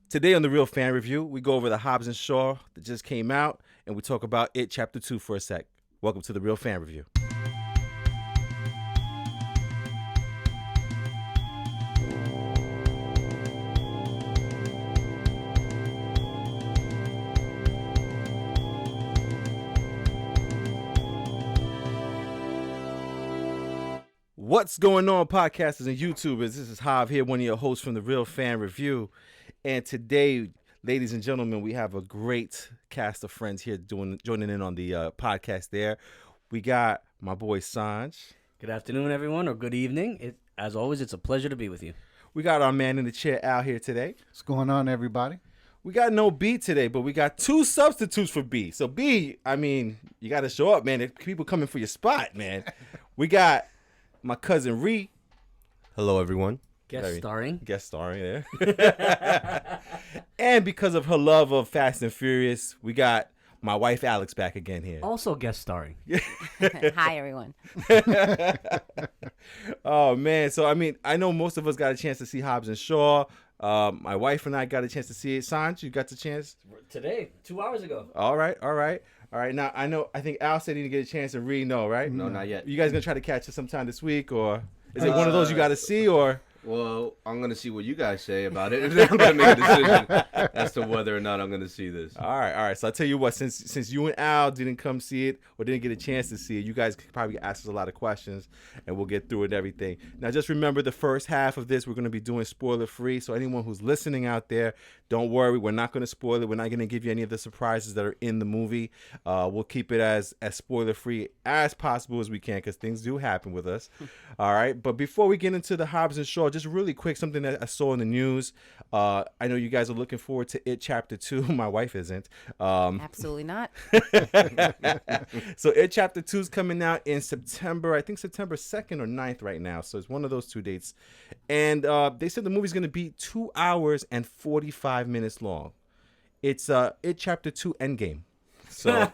Today on the Real Fan Review, we go over the Hobbs and Shaw that just came out, and we talk about It Chapter 2 for a sec. Welcome to the Real Fan Review. What's going on, podcasters and YouTubers? This is Hobbs here, one of your hosts from the Real Fan Review. And today, ladies and gentlemen, we have a great cast of friends here joining in on the podcast there. We got my boy Sanj. Good afternoon, everyone, or good evening. As always, it's a pleasure to be with you. We got our man in the chair, Al, here today. What's going on, everybody? We got no B today, but we got two substitutes for B. So B, I mean, you got to show up, man. People coming for your spot, man. We got my cousin Ree. Hello, everyone. Guest starring there. And because of her love of Fast and Furious, we got my wife Alex back again here. Also guest starring. Hi, everyone. Oh, man. So, I mean, I know most of us got a chance to see Hobbs and Shaw. My wife and I got a chance to see it. Sanj, you got the chance? Today, 2 hours ago. All right. Now, I think Al said he didn't get a chance to read. No, right? No, not yet. You guys going to try to catch it sometime this week, or is it one of those you got to see, or? Well, I'm going to see what you guys say about it, and then I'm going to make a decision as to whether or not I'm going to see this. All right. So I'll tell you what, since you and Al didn't come see it or didn't get a chance to see it, you guys could probably ask us a lot of questions, and we'll get through it and everything. Now, just remember the first half of this, we're going to be doing spoiler-free, so anyone who's listening out there, don't worry. We're not going to spoil it. We're not going to give you any of the surprises that are in the movie. We'll keep it as spoiler-free as possible as we can, because things do happen with us. All right? But before we get into the Hobbs and Shaw, just really quick, something that I saw in the news. I know you guys are looking forward to It Chapter 2. My wife isn't. Absolutely not. So It Chapter 2 is coming out in September. I think September 2nd or 9th right now. So it's one of those two dates. And they said the movie's going to be 2 hours and 45 minutes long. It's It Chapter 2 Endgame. So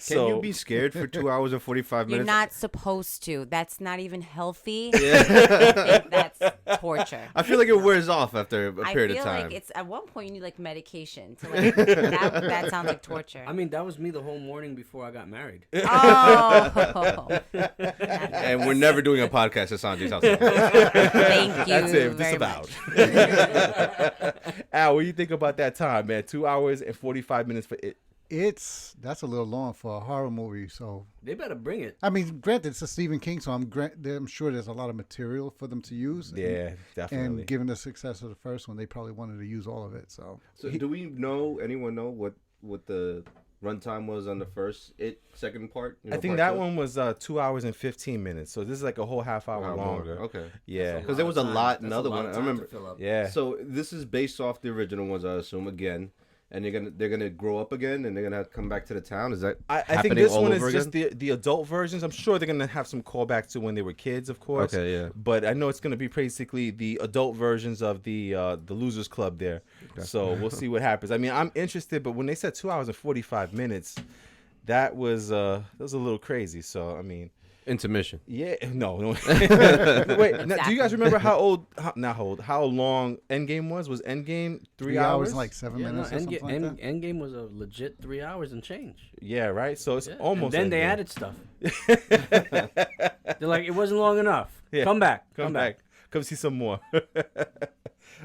Can you be scared for 2 hours and 45 minutes? You're not supposed to. That's not even healthy. Yeah. That's torture. I feel like it wears off after a period of time. I feel like it's at one point you need like medication to like that sounds like torture. I mean, that was me the whole morning before I got married. Oh. And we're never doing a podcast at Sanjay's house. Thank you. That's it. Very Disavowed. much. Al, what do you think about that time, man? 2 hours and 45 minutes for it. That's a little long for a horror movie. So They better bring it. I mean, granted, it's a Stephen King, so I'm sure there's a lot of material for them to use. Yeah, definitely. And given the success of the first one, they probably wanted to use all of it. So Do anyone know what the runtime was on the second part? I think that one was 2 hours and 15 minutes. So this is like a whole half hour longer. Okay. Yeah. Because there was a lot in the other one. I remember. Yeah. So this is based off the original ones, I assume, again. And they're gonna grow up again, and they're gonna come back to the town. Is that I think this one is just the adult versions. I'm sure they're gonna have some callbacks to when they were kids, of course. Okay, yeah. But I know it's gonna be basically the adult versions of the Losers Club there. Okay. So we'll see what happens. I mean, I'm interested, but when they said 2 hours and 45 minutes, that was a little crazy. So I mean. Intermission. Yeah, no. Wait, now, do you guys remember how long Endgame was? Was Endgame 3 hours? and like 7 minutes or something like that? Endgame was a legit 3 hours and change. Yeah, right? So it's almost And then they added stuff. They're like, it wasn't long enough. Yeah. Come back. Come see some more.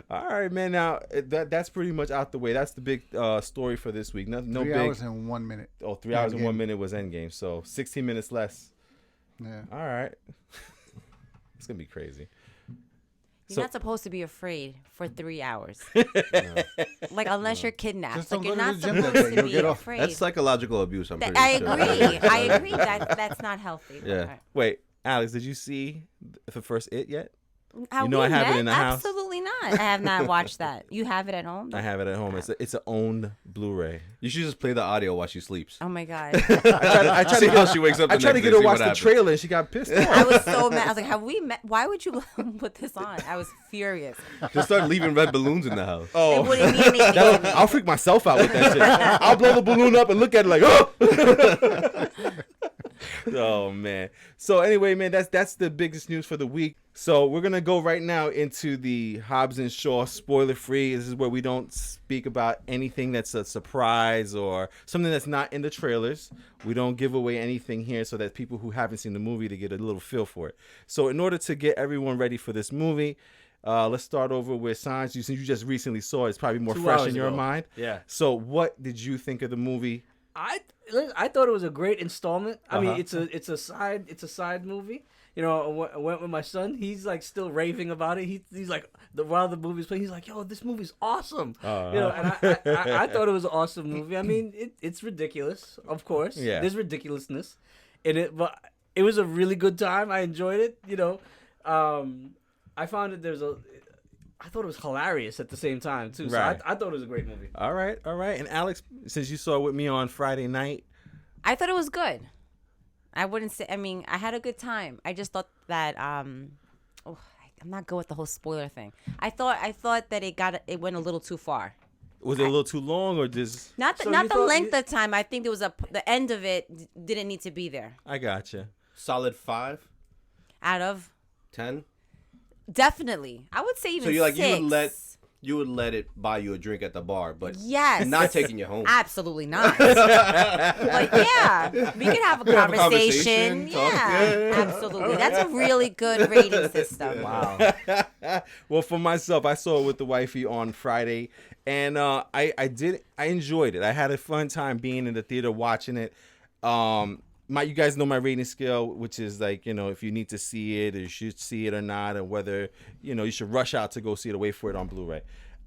All right, man. Now, that's pretty much out the way. That's the big story for this week. No 3 hours and 1 minute. Oh, 3 hours and 1 minute was Endgame. So 16 minutes less. Yeah. All right. It's going to be crazy. You're not supposed to be afraid for 3 hours. Like, unless you're kidnapped. Just Like, don't you're go to not the gym supposed that day. to You'll be get off. afraid. That's psychological abuse, I'm pretty I sure. agree. I agree. That's not healthy. Yeah. Right. Wait, Alex, did you see the first It yet? Have You know we I have it met? in the house. Absolutely not. I have not watched that. You have it at home? I have it at home. It's an owned Blu-ray. You should just play the audio while she sleeps. Oh my God. I tried See how she wakes up. I tried to get her to watch the trailer and she got pissed off. I was so mad. I was like, have we met? Why would you put this on? I was furious. Just start leaving red balloons in the house. It wouldn't mean anything to me. I'll freak myself out with that shit. I'll blow the balloon up and look at it like, oh. Oh man. So anyway, man, that's the biggest news for the week. So we're gonna go right now into the Hobbs and Shaw spoiler free. This is where we don't speak about anything that's a surprise or something that's not in the trailers. We don't give away anything here so that people who haven't seen the movie to get a little feel for it. So in order to get everyone ready for this movie, let's start over with Sanj. Since you just recently saw it, it's probably more 2 fresh hours in your ago. mind. Yeah. So what did you think of the movie? I thought it was a great installment. I mean, Uh-huh. it's a side movie. You know, I went with my son. He's like still raving about it. He's like, while the movie's playing, he's like, "Yo, this movie's awesome." Uh-huh. You know, and I thought it was an awesome movie. I mean, it's ridiculous, of course. Yeah. There's ridiculousness in it, but it was a really good time. I enjoyed it. You know, I found it. I thought it was hilarious at the same time too. So Right. I thought it was a great movie. All right. And Alex, since you saw it with me on Friday night, I thought it was good. I wouldn't say. I mean, I had a good time. I just thought that. I'm not good with the whole spoiler thing. I thought that it went a little too far. was it a little too long or just? Not the, So not you the thought length of time. I think there was the end of it didn't need to be there. I gotcha. Solid 5, Out of 10. definitely, I would say even So you like 6. you would let it buy you a drink at the bar, but Yes. not taking you home. Absolutely not. Like, yeah, we could have a have a conversation. conversation, talk. Yeah, absolutely. That's a really good rating system. Wow. Well, for myself, I saw it with the wifey on Friday, and I enjoyed it. I had a fun time being in the theater watching it. You guys know my rating scale, which is like, you know, if you need to see it or you should see it or not, or whether, you know, you should rush out to go see it or wait for it on Blu-ray.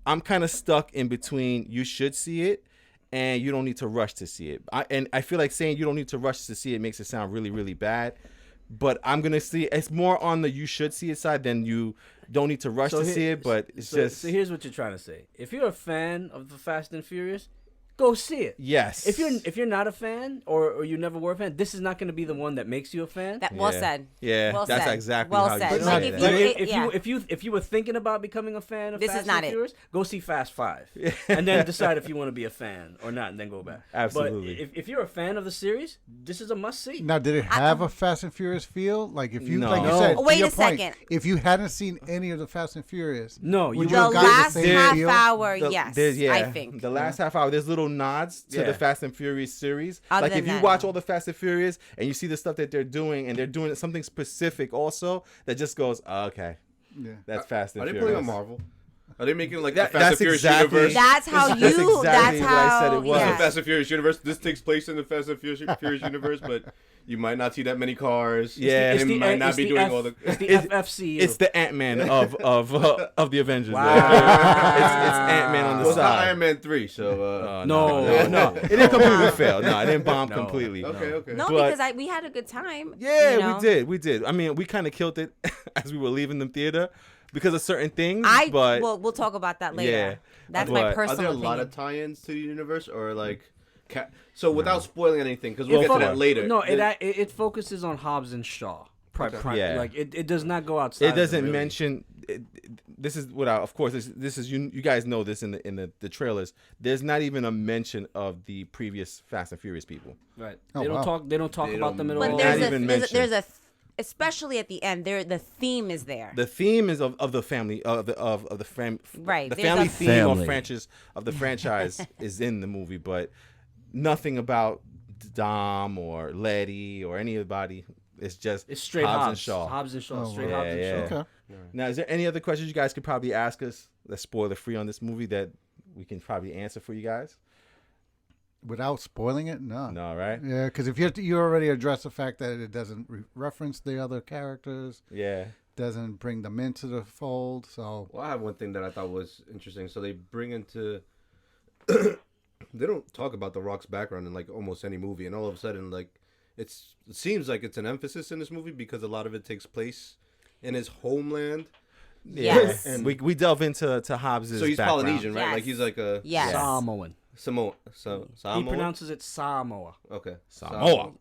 I'm kind of stuck in between you should see it and you don't need to rush to see it. I feel like saying you don't need to rush to see it makes it sound really, really bad. But I'm going to see it's more on the you should see it side than you don't need to rush to see it. But it's just. So here's what you're trying to say. If you're a fan of the Fast and Furious, go see it. Yes. If you're not a fan or you never were a fan, this is not going to be the one that makes you a fan. That well Yeah. said. Yeah, Well that's said. exactly well how you said. should Like say if that. But you, if yeah. you were thinking about becoming a fan of This is Fast not and it. Furious, go see Fast 5 and then decide if you want to be a fan or not, and then go back. Absolutely. But if you're a fan of the series, this is a must see. Now, did it have a Fast and Furious feel? Like if you, No. like you No. said, to Wait your a point, second. if you hadn't seen any of the Fast and Furious, No, you would would- you The have gotten last the same half feel? hour, yes, There's, I think. the last half hour. There's little nods to Yeah. the Fast and Furious series. Other Like than if you that, watch no. all the Fast and Furious and you see the stuff that they're doing, and they're doing something specific also that just goes, oh, okay, Yeah. that's Fast and Are they Furious. putting on Marvel? Are they making like That- a Fast and that's Furious exactly- universe? That's how That's you. exactly That's what I how. said it was. The Yeah. Fast and Furious universe. This takes place in the Fast and Furious universe, but you might not see that many cars. Yeah. they might not be doing all the. It's the It's- FFCU. It's the Ant-Man of the Avengers. Wow. It's Ant-Man on the Well, it's not side. Iron Man 3, so. No. no. It didn't completely fail. No, it didn't bomb No. completely. Okay. No, But- because we had a good time. Yeah, you know? we did. I mean, we kind of killed it as we were leaving the theater because of certain things. but Well, we'll talk about that later. Yeah. That's But my are Are personal there a opinion. lot of tie-ins to the universe, or like? So without spoiling anything, because we'll It get to fo- that later. No, the- it focuses on Hobbs and Shaw. Yeah. Like it does not go outside. it of doesn't really. mention. This is what of course this is you guys know this in the trailers. There's not even a mention of the previous Fast and Furious people. Right. Oh, They don't wow. talk. They don't talk They about don't them at But all. Not there's even mentioned. there's a especially at the end. The theme is there. The theme is of the family of the Right, The there's family a theme or Family. franchise of the franchise is in the movie, but nothing about Dom or Letty or anybody. It's just It's straight Hobbs Hobbs and Shaw. Hobbs and Shaw. Oh, Straight wow. Hobbs and Yeah, Shaw. yeah. Okay. Now, is there any other questions you guys could probably ask us that's spoiler free on this movie that we can probably answer for you guys? Without spoiling it, no. No, right? Yeah, because if you already address the fact that it doesn't reference the other characters, Yeah. doesn't bring them into the fold, so Well, I have one thing that I thought was interesting. So they bring into. They don't talk about The Rock's background in like almost any movie, and all of a sudden, like it seems like it's an emphasis in this movie because a lot of it takes place in his homeland. Yes. And we delve into Hobbs' So he's background. Polynesian, right? Yes. Like he's like a Yes. Samoan. Samoa. He Samoa. pronounces it Samoa. Okay. Samoa.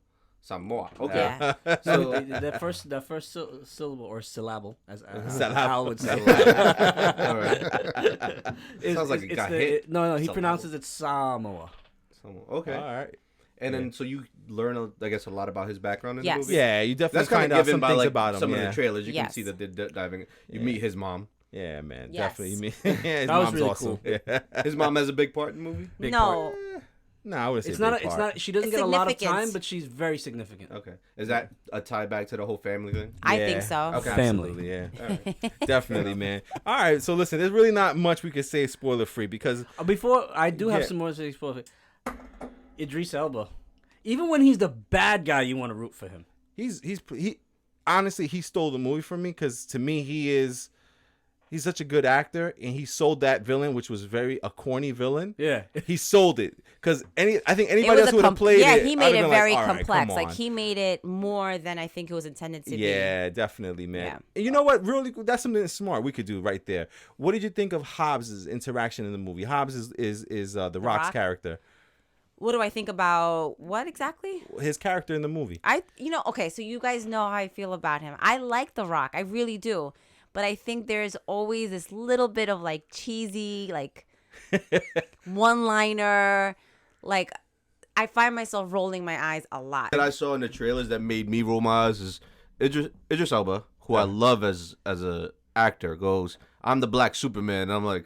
Samoa. Okay. Yeah. So that first syllable or syllable, as Syllable. Al would say. All right. is- Sounds like is- it it's got the- hit. No, he Syllable. pronounces it Samoa. Samoa. Okay. All right. And then so you learn, I guess, a lot about his background in the Yes. movie. Yeah, you definitely That's kind find of out given some by things like about him. some Yeah. of the trailers. You can Yes. see that they're diving. You meet his mom. Yeah, man, Yes. definitely. You mean, yeah, his That was mom's really awesome. cool. Yeah. His mom has a big part in the movie. Big No. No, I wouldn't say It's not. big It's part. not. She doesn't It's get a lot of significant. time, but she's very significant. Okay, is that a tie back to the whole family thing? I Yeah. think so. Okay. Family. Absolutely, yeah. All right. Definitely, man. All right, so listen, there's really not much we could say spoiler free because Before I do have Yeah. some more to say. Idris Elba, even when he's the bad guy, you want to root for him. he honestly he stole the movie from me because to me he's such a good actor and he sold that villain, which was a corny villain. Yeah. He sold it because I think It anybody was else would have played yeah, it. he I'd made have it been very like, all right, complex. come Like on. he made it more than I think it was intended to be. Yeah, definitely, man. Yeah. And you know what? Really, that's something that's smart we could do right there. What did you think of Hobbs' interaction in the movie? Hobbs is the Rock's Rock? character. What do I think about what exactly? His character in the movie. Okay, so you guys know how I feel about him. I like The Rock. I really do. But I think there's always this little bit of like cheesy, like one-liner. Like I find myself rolling my eyes a lot. That I saw in the trailers that made me roll my eyes is Idris Elba, who I love as a actor, goes, "I'm the Black Superman." And I'm like,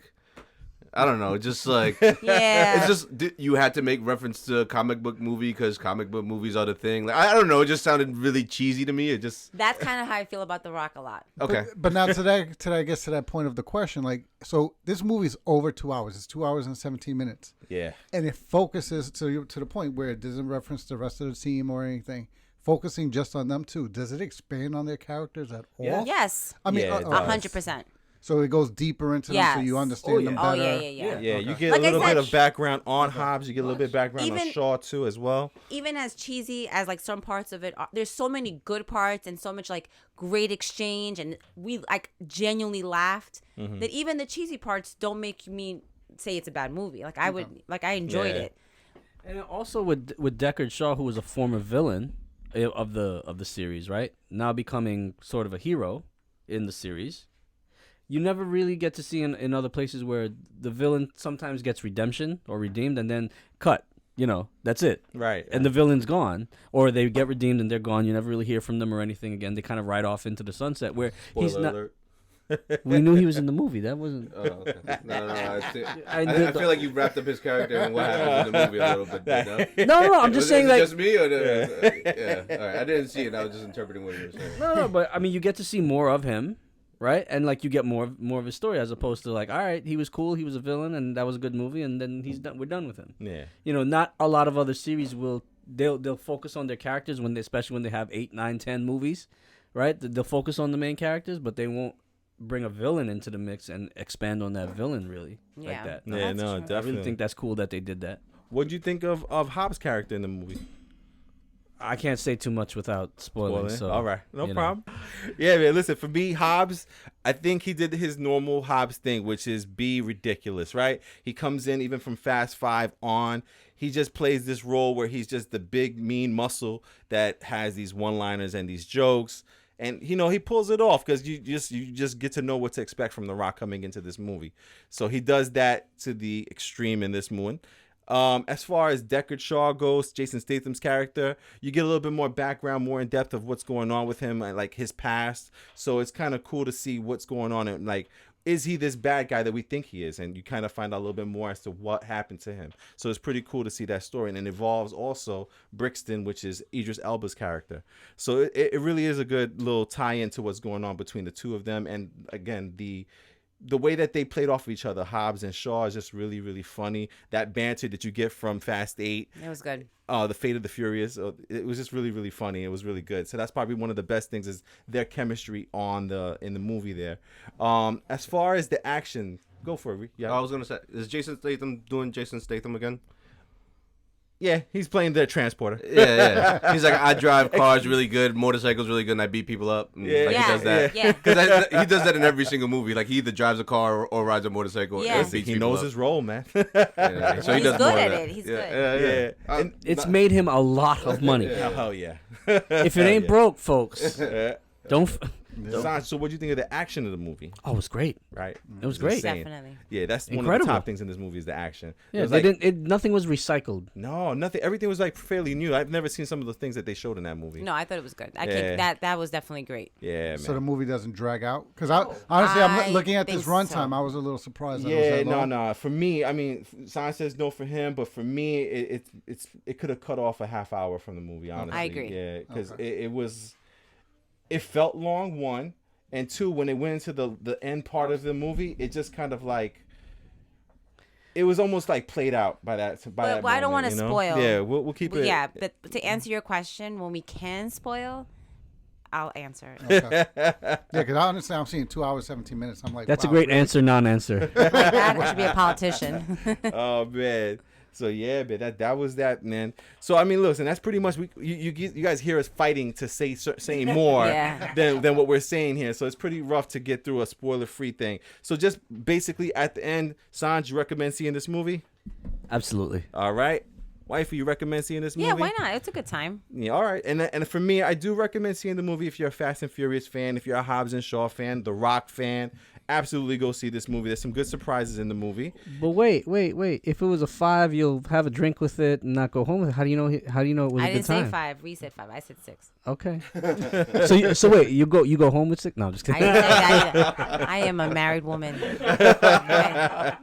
I don't know, just like Yeah. it's just you had to make reference to a comic book movie because comic book movies are the thing. Like I don't know, it just sounded really cheesy to me. It just That's kind of how I feel about The Rock a lot. okay. But now I guess to that point of the question, like, so this movie's over 2 hours. It's 2 hours and 17 minutes. Yeah. And it focuses to the point where it doesn't reference the rest of the team or anything. Focusing just on them two. Does it expand on their characters at all? Yeah. Yes. I mean, Yeah, it does. 100%. so it goes deeper into them, so Yes. you understand them Oh, better. yeah. Yeah, you get Like a I little said, bit of background on Hobbs. You get a little bit of background on Even- Shaw too as well. Even as cheesy as like some parts of it are, there's so many good parts and so much like great exchange, and we like genuinely laughed that even the cheesy parts don't make me say it's a bad movie. Like I enjoyed Yeah. it. And also with Deckard Shaw, who was a former villain of the series, right? Now becoming sort of a hero in the series. You never really get to see in other places where the villain sometimes gets redemption or redeemed and then cut. You know, that's it. Right. And the villain's gone. Or they get redeemed and they're gone. You never really hear from them or anything again. They kind of ride off into the sunset where he's Spoiler not. alert. We knew he was in the movie. That wasn't. Oh, okay. No. I I did- feel like you wrapped up his character and what happens in the movie a little bit. No? No, I'm just saying was it like. just me or yeah. All right, I didn't see it. I was just interpreting what you were saying. No, but I mean, you get to see more of him, right? And like you get more of his story as opposed to like, all right, he was cool, he was a villain, and that was a good movie, and then he's done. We're done with him. Yeah. You know, not a lot of other series they'll focus on their characters especially when they have 8, 9, 10 movies, right? They'll focus on the main characters, but they won't bring a villain into the mix and expand on that villain really like Yeah. that. Yeah, That's no, true. I definitely. really think that's cool that they did that. What'd you think of Hobbs' character in the movie? I can't say too much without spoiling. So All right, no you know. problem. Yeah, man. Listen, for me, Hobbs, I think he did his normal Hobbs thing, which is be ridiculous, right? He comes in even from Fast Five on. He just plays this role where he's just the big, mean muscle that has these one-liners and these jokes. And he pulls it off because you just get to know what to expect from The Rock coming into this movie. So he does that to the extreme in this movie. As far as Deckard Shaw goes, Jason Statham's character, you get a little bit more background, more in depth of what's going on with him, like his past. So it's kind of cool to see what's going on and like, is he this bad guy that we think he is? And you kind of find out a little bit more as to what happened to him. So it's pretty cool to see that story. And it involves also Brixton, which is Idris Elba's character. So it really is a good little tie-in to what's going on between the two of them. And again, the way that they played off of each other, Hobbs and Shaw, is just really, really funny. That banter that you get from Fast 8. It was good. The Fate of the Furious. It was just really, really funny. It was really good. So that's probably one of the best things is their chemistry in the movie there. As far as the action, go for it. Yeah, I was gonna say, is Jason Statham doing Jason Statham again? yeah, he's playing the transporter. Yeah. He's like, I drive cars really good, motorcycles really good, and I beat people up. And Yeah. like, he Yeah. does that. Yeah. Because he does that in every single movie. Like he either drives a car or rides a motorcycle. Yeah. And beats He people knows up. his role, man. Yeah. So he He's does good more at of that. it. He's yeah. good. Yeah. And It's made him a lot of money. Oh, hell yeah. If it ain't broke, folks, don't. Sanj, so what do you think of the action of the movie? Oh, it was great. Right, It was great. insane. Definitely. Yeah, that's one of Incredible. the top things in this movie is the action. Yeah, It was they like, didn't. Nothing was recycled. No, nothing. Everything was like fairly new. I've never seen some of the things that they showed in that movie. No, I thought it was good. I Yeah. think that was definitely great. Yeah, man. So the movie doesn't drag out? Because honestly, I'm I looking at this think runtime. so. I was a little surprised. That it was Yeah, that long. no. For me, I mean, Sign says no for him, but for me, it could have cut off a half hour from the movie. Honestly, I agree. Yeah, because it felt long. One and two, when it went into the end part of the movie, it just kind of like it was almost like played out by that. But I don't want wanna to spoil. Yeah, we'll keep it. Yeah, but to answer your question, when we can spoil, I'll answer it. Okay. Yeah, because I understand. I'm seeing 2 hours, 17 minutes. I'm like, That's a wow, great really? answer, non-answer. Like that, I should be a politician. Oh man. So yeah, but that was that, man. So I mean, listen, that's pretty much you guys hear us fighting to say more Yeah. than what we're saying here. So it's pretty rough to get through a spoiler-free thing. So just basically at the end, Sanj, you recommend seeing this movie? Absolutely. All right. Wifey, you recommend seeing this movie? Yeah, why not? It's a good time. Yeah, all right. And for me, I do recommend seeing the movie if you're a Fast and Furious fan, if you're a Hobbs and Shaw fan, The Rock fan. Absolutely go see this movie. There's some good surprises in the movie. But wait. If it was a 5, you'll have a drink with it and not go home with it. How do you know? How do you know it was I a good didn't time? say 5. Reese said 5. I said 6. Okay. so wait, you go home with 6? No, I'm just I, kidding. didn't say that. I am a married woman. Okay.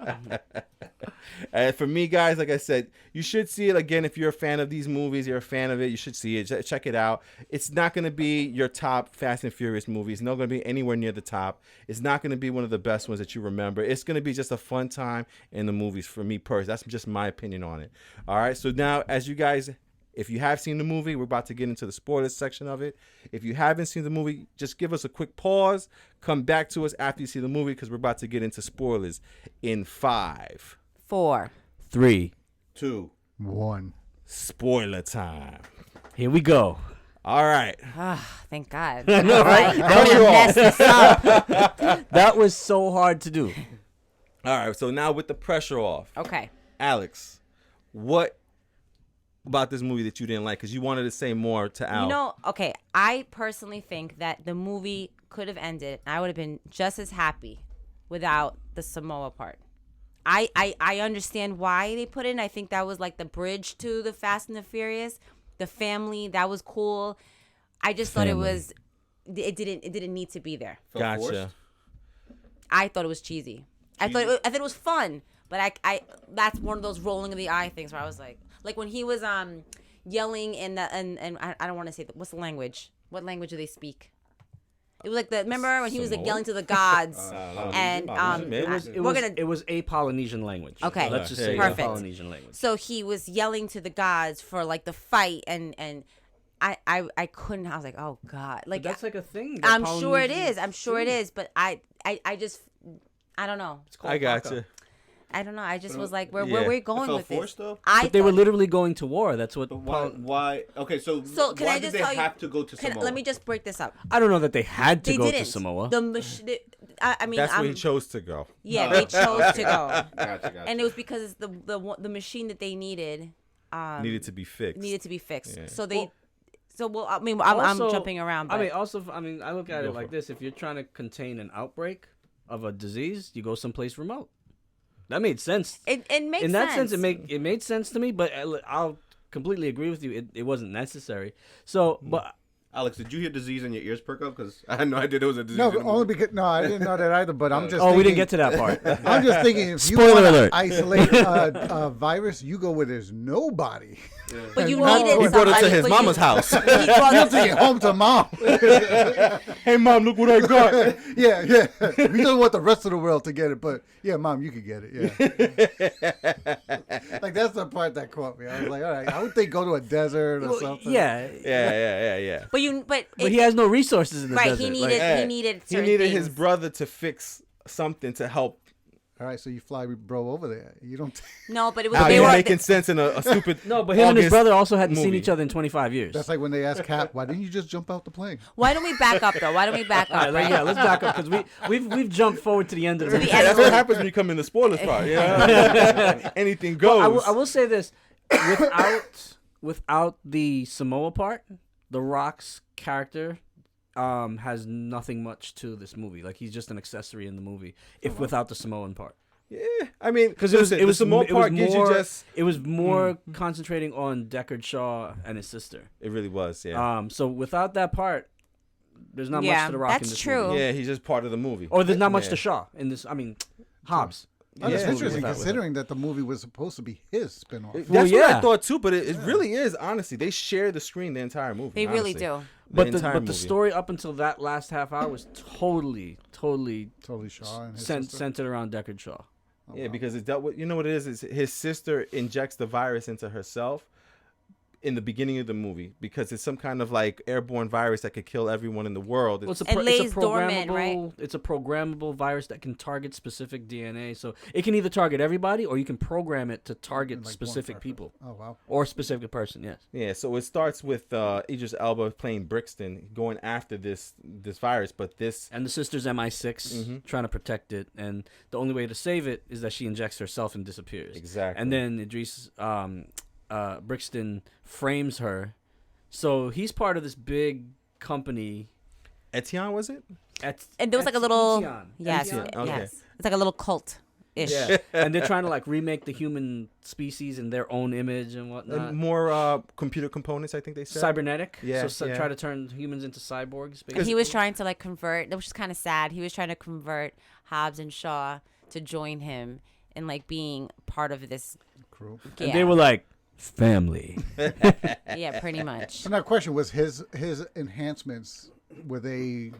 And for me, guys, like I said, you should see it again. If you're a fan of these movies, you're a fan of it, you should see it. Check it out. It's not going to be your top Fast and Furious movies. It's not going to be anywhere near the top. It's not going to be one of the best ones that you remember. It's going to be just a fun time in the movies for me personally. That's just my opinion on it. All right. So now, as you guys, if you have seen the movie, we're about to get into the spoilers section of it. If you haven't seen the movie, just give us a quick pause. Come back to us after you see the movie because we're about to get into spoilers in 5. 4. 3. 2. 1. Spoiler time. Here we go. All right. Thank God. know, right? I'm gonna mess this up. That was so hard to do. All right. So now with the pressure off, Okay. Alex, what about this movie that you didn't like? Because you wanted to say more to Al. You know, okay, I personally think that the movie could have ended. I would have been just as happy without the Samoa part. I understand why they put it in. I think that was like the bridge to the Fast and the Furious. The family, that was cool. I just thought it didn't need to be there. Gotcha. Forced? I thought it was cheesy. I thought it was fun, but I that's one of those rolling of the eye things where I was like when he was yelling and I don't want to say what's the language? What language do they speak? It was like remember when he was like Samoan? yelling to the gods and It was a Polynesian language. Okay. Let's just There say you a go. Perfect. Polynesian language. so he was yelling to the gods for like the fight and I couldn't. I was like, oh God, like That's like a thing. that I'm sure it Polynesians is. I'm sure it do. is, but I just I don't know. It's called I got haka. you. I don't know. I just was like, where Yeah. we're It going felt with forced, this? though? But they were literally going to war. That's what. But why? Okay, so So can why I did just they tell you? have to go to Samoa? Let me just break this up. I don't know that they had to They go didn't. to Samoa. I mean, That's where he chose to go. yeah, they chose to go, Gotcha. and it was because the machine that they needed Needed to be fixed. needed to be fixed. Yeah. So they. I mean, I'm Also, jumping around. But I look at Go it like for this: if you're trying to contain an outbreak of a disease, you go someplace remote. That made sense. it makes In that sense. sense, it made sense to me. But I'll completely agree with you. It wasn't necessary. So, but Alex, did you hear disease in your ears perk up? Because I had no idea there was a disease. No, in the only movie. because I didn't know that either. But I'm just. we didn't thinking- get to that part. I'm just thinking if you Spoiler want alert. to isolate a virus, you go where there's nobody. But you Well, needed. he brought it to somebody- his but you- mama's house. He brought You it take it home to mom. Hey, Mom, look what I got. yeah. We don't want the rest of the world to get it, but yeah, mom, you could get it. Yeah. Like that's the part that caught me. I was like, all right, I would think go to a desert or something. Yeah, Yeah. But but he has no resources in the right. desert. He Like, needed. Like, he needed. He Certain needed his things. brother to fix something to help. All right, so you fly bro over there. You don't. No, but it was. How They you were making sense in a stupid. no, but him and his August brother also hadn't seen movie. each other in 25 years. That's like when they ask Cap, why didn't you just jump out the plane? Why don't we back up though? Why don't we back All up? right, Right? yeah, let's back up because we've jumped forward to the end of the movie. That's what happens when you come in the spoilers part. You know? Anything goes. I will say this: without the Samoa part, The Rock's character has nothing much to this movie. Like he's just an accessory in the movie, without the Samoan part. Yeah, I mean, Because the Samoan part gives you just. It was more concentrating on Deckard Shaw and his sister. It really was, yeah. So without that part, there's not much to the Rock in that's this true. movie. Yeah, he's just part of the movie. Or there's not much Yeah. to Shaw in this. I mean, Hobbs. That's Yeah. interesting, Without- considering that the movie was supposed to be his spin-off. That's Well, what yeah. I thought too, but it really is, honestly. They share the screen the entire movie. They really honestly. do. But the entire movie. story up until that last half hour was totally Totally Shaw and his sister. centered around Deckard Shaw. Yeah, because it's dealt with. You know what it is his sister injects the virus into herself in the beginning of the movie because it's some kind of like airborne virus that could kill everyone in the world. Well, It lays dormant, right? It's a programmable virus that can target specific DNA. So it can either target everybody or you can program it to target Like one specific person. people Oh wow. or a specific person. Yes. Yeah, so it starts with Idris Elba playing Brixton going after this virus, but this And the sister's MI6 trying to protect it, and the only way to save it is that she injects herself and disappears. Exactly. And then Idris Brixton frames her, so he's part of this big company. Etienne, was it? And there was like a little, Etienne. yes, Etienne? Okay. yes. It's like a little cult-ish. Yeah, and they're trying to like remake the human species in their own image and whatnot. And more computer components, I think they said. Cybernetic. Yeah, So yeah. try to turn humans into cyborgs. And he Basically. was trying to like convert, which is kind of sad. He was trying to convert Hobbs and Shaw to join him in like being part of this. Crew. Yeah, And they were like family. yeah, pretty much. So now, question was his enhancements, were they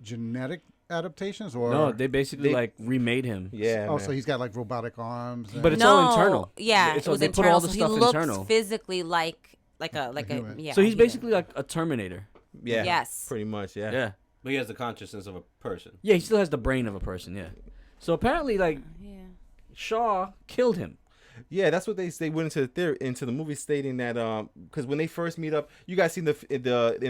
genetic adaptations or No, they basically They- like remade him. Yeah. Oh, man. so he's got like robotic arms. But it's all internal. Yeah, It's it all- was they put internal. all the So stuff he looked internal. physically like a human. yeah. So he's human. basically like a Terminator. Yeah. Yes. Pretty much, yeah. Yeah. But he has the consciousness of a person. Yeah, he still has the brain of a person. Yeah. So apparently, like Yeah. Shaw killed him. Yeah, that's what they went into the movie stating that because when they first meet up, you guys seen in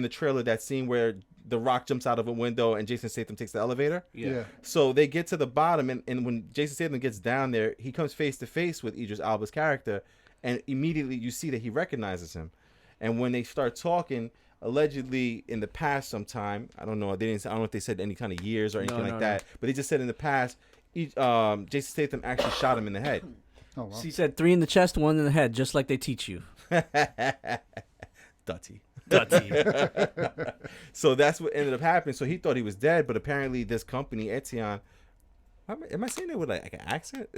the trailer that scene where The Rock jumps out of a window and Jason Statham takes the elevator. Yeah. So they get to the bottom, and when Jason Statham gets down there, he comes face to face with Idris Elba's character, and immediately you see that he recognizes him. And when they start talking, allegedly in the past, sometime I don't know, I don't know if they said any kind of years or anything No, like no. that, but they just said in the past, Jason Statham actually shot him in the head. Oh wow. He said 3 in the chest, 1 in the head, just like they teach you. Dutty. Dutty. So that's what ended up happening. So he thought he was dead, but apparently this company, Etienne, am I saying it with like an accent?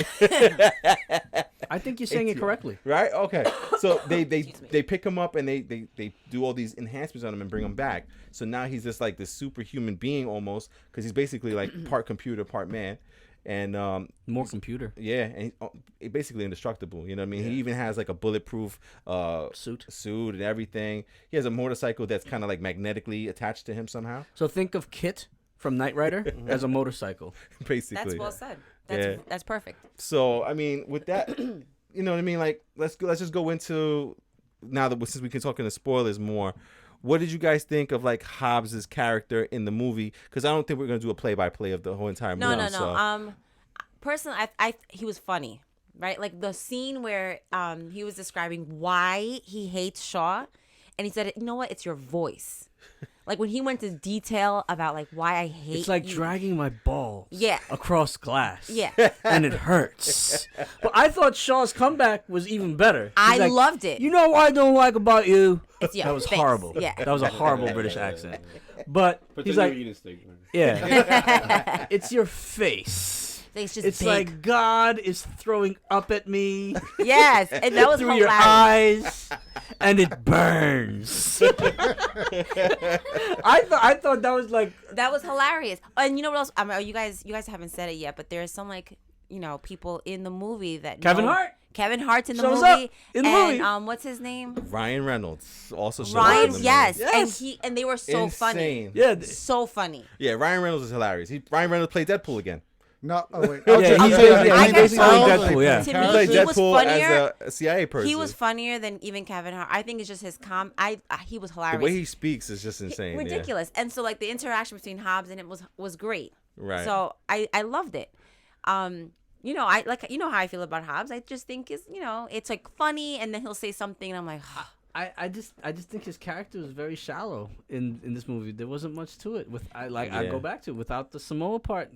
I think you're saying it correctly. Right? Okay. So they pick him up and they do all these enhancements on him and bring him back. So now he's just like this superhuman being almost, because he's basically like part computer, part man. And More computer yeah, and he's basically indestructible. You know what I mean? He even has like a bulletproof suit. and everything. He has a motorcycle that's kind of like magnetically attached to him somehow. So think of Kit from Knight Rider as a motorcycle. Basically. That's well said. Yeah. That's perfect. So I mean, with that, you know what I mean? Like, let's just go into now that since we can talk into spoilers more. What did you guys think of like Hobbs's character in the movie? Because I don't think we're gonna do a play-by-play of the whole entire movie. No. So. Personally, I he was funny, right? Like the scene where he was describing why he hates Shaw, and he said, "You know what? It's your voice." Like when he went into detail about like why I hate. It's like you. dragging my balls Yeah. across glass. Yeah. And it hurts. But I thought Shaw's comeback was even better. He's I like, loved it. You know what I don't like about you? It's your That was face. horrible. Yeah. That was a horrible British accent. But Pretend he's you were like, eating steak. yeah. It's your face. It's just It's big. like God is throwing up at me Yes, and that was through your hilarious. eyes, and it burns. I thought that was like That was hilarious. And you know what else? I mean, you guys haven't said it yet, but there's some like people in the movie that Kevin know- Hart. Kevin Hart's in the Shows movie. up in the and, movie. what's his name? Ryan Reynolds also shows up Ryan. in the movie. Yes. Yes. And they were so funny. Insane. yeah. So funny. Yeah, Ryan Reynolds is hilarious. Ryan Reynolds played Deadpool again. No, oh wait. Yeah, Okay, he's I'm basically- saying, yeah, I he's guess basically I was Deadpool, like, yeah. To He me, played he was Deadpool funnier. as a CIA person. He was funnier than even Kevin Hart. I think it's just his he was The hilarious. way he speaks is just insane. yeah. Ridiculous. And so like the interaction between Hobbs and him was great. Right. So I loved it. I how I feel about Hobbs. I just think it's it's like funny, and then he'll say something, and I'm like, I just think his character was very shallow in this movie. There wasn't much to it. I go back to without the Samoa part.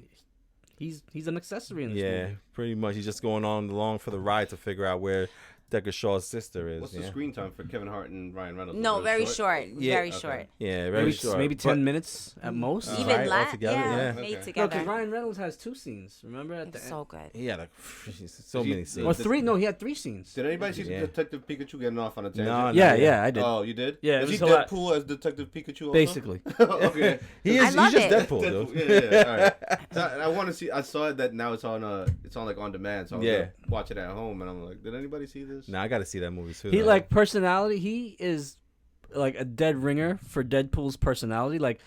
He's an accessory in this movie. Pretty much. He's just going on along for the ride to figure out where Deckard Shaw's sister is. What's the screen time for Kevin Hart and Ryan Reynolds? No, very short. Very Okay. short. Yeah, very short. Maybe 10 minutes at most. Even Right, that, altogether, yeah, yeah. made Okay. No, together. because Ryan Reynolds has 2 scenes. Remember at the It's end? so good. He had like so many scenes. Or 3? No, he had 3 scenes. Did anybody see Yeah. Detective Pikachu getting off on a tangent? No, Yeah, yeah. yeah, I did. Oh, you did? Yeah, it Is he was a lot. Deadpool as Detective Pikachu? Also? Basically. Okay. He's love just it. Deadpool, Deadpool. dude. Yeah. All right. So I want to see. I saw it that now it's on like on demand. So I'm Yeah. gonna watch it at home, and I'm like, did anybody see this? Nah, I got to see that movie too. He though. like personality. He is like a dead ringer for Deadpool's personality. Like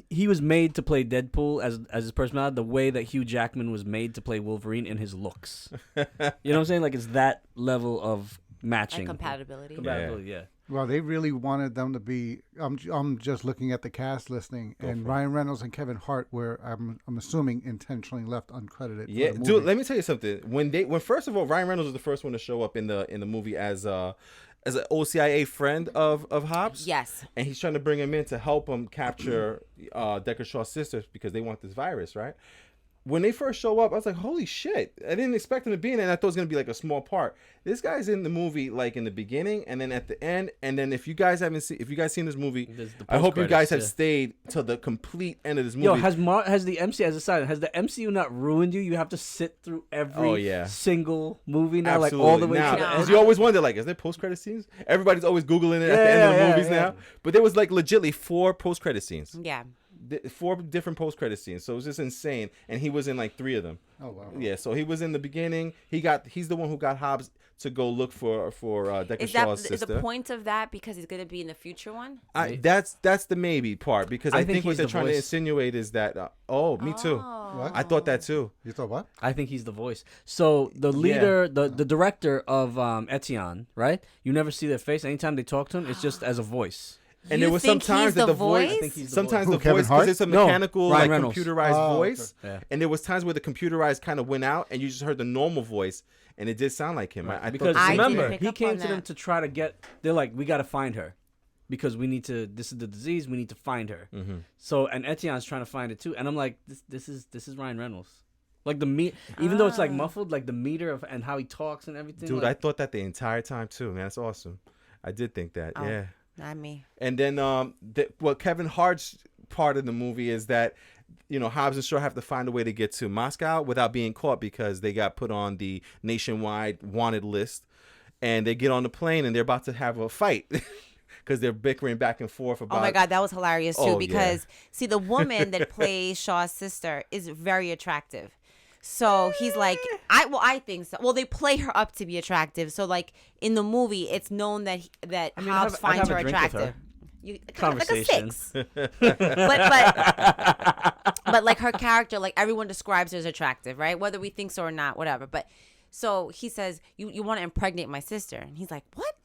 he was made to play Deadpool as his personality, the way that Hugh Jackman was made to play Wolverine in his looks. You know what I'm saying? Like it's that level of matching. And compatibility. Compatibility, yeah. Well, they really wanted them to be. I'm just looking at the cast listing, and Ryan Reynolds and Kevin Hart were, I'm assuming, intentionally left uncredited. Yeah, for the dude. movie. Let me tell you something. When first of all, Ryan Reynolds was the first one to show up in the movie as an OCIA friend of Hobbs. Yes. And he's trying to bring him in to help him capture Deckard Shaw's sister because they want this virus, right? When they first show up, I was like, "Holy shit!" I didn't expect him to be in it. And I thought it was gonna be like a small part. This guy's in the movie like in the beginning, and then at the end, and then if you guys seen this movie, There's the I hope you guys post-credits, have yeah. stayed till the complete end of this movie. Yo, has the MCU as a side? Has the MCU not ruined you? You have to sit through every single movie now, like all the way now, to the No. end. because you always wonder, like, is there post-credit scenes? Everybody's always Googling it at the end of the movies now. But there was like legitly 4 post-credit scenes. Yeah. 4 different post-credit scenes, so it was just insane, and he was in like 3 of them. Oh wow. Yeah, so he was in the beginning. He's the one who got Hobbs to go look for Deckard Is Shaw's that is sister. the point of that because he's gonna be in the future one? That's the maybe part, because I I think think what he's they're the trying to voice. insinuate is that me too. Oh. I thought that too. You thought what? I think he's the voice. So the leader, the director of Etienne, right? You never see their face. Anytime they talk to him, it's just as a voice. And You there was think sometimes he's that the the voice. voice? I think he's the Sometimes Who, the Kevin voice, Hart? because it's a No, mechanical, Ryan like Reynolds. computerized Oh, voice, okay. Yeah. and there was times where the computerized kind of went out, and you just heard the normal voice, and it did sound like him. I Because thought I didn't remember, pick he up came on to them that. to try to get. They're like, we got to find her, because we need to. This is the disease. We need to find her. Mm-hmm. So and Etienne's trying to find it too. And I'm like, this is Ryan Reynolds. Like even though it's like muffled, like the meter of and how he talks and everything. dude, I like, thought that the entire time too, man. That's awesome. I did think that, Oh. yeah. Not me. And then what Kevin Hart's part of the movie is that, Hobbs and Shaw have to find a way to get to Moscow without being caught because they got put on the nationwide wanted list, and they get on the plane and they're about to have a fight because they're bickering back and forth about. Oh my God, that was hilarious too. Oh, yeah. Because see, the woman that plays Shaw's sister is very attractive. So he's like, I think so. Well, they play her up to be attractive. So like in the movie, it's known that I mean, Hobbs I'd finds have her a drink with her. attractive. You kind of like a Conversation. 6. but like her character, like everyone describes her as attractive, right? Whether we think so or not, whatever. But so he says, you want to impregnate my sister, and he's like, what?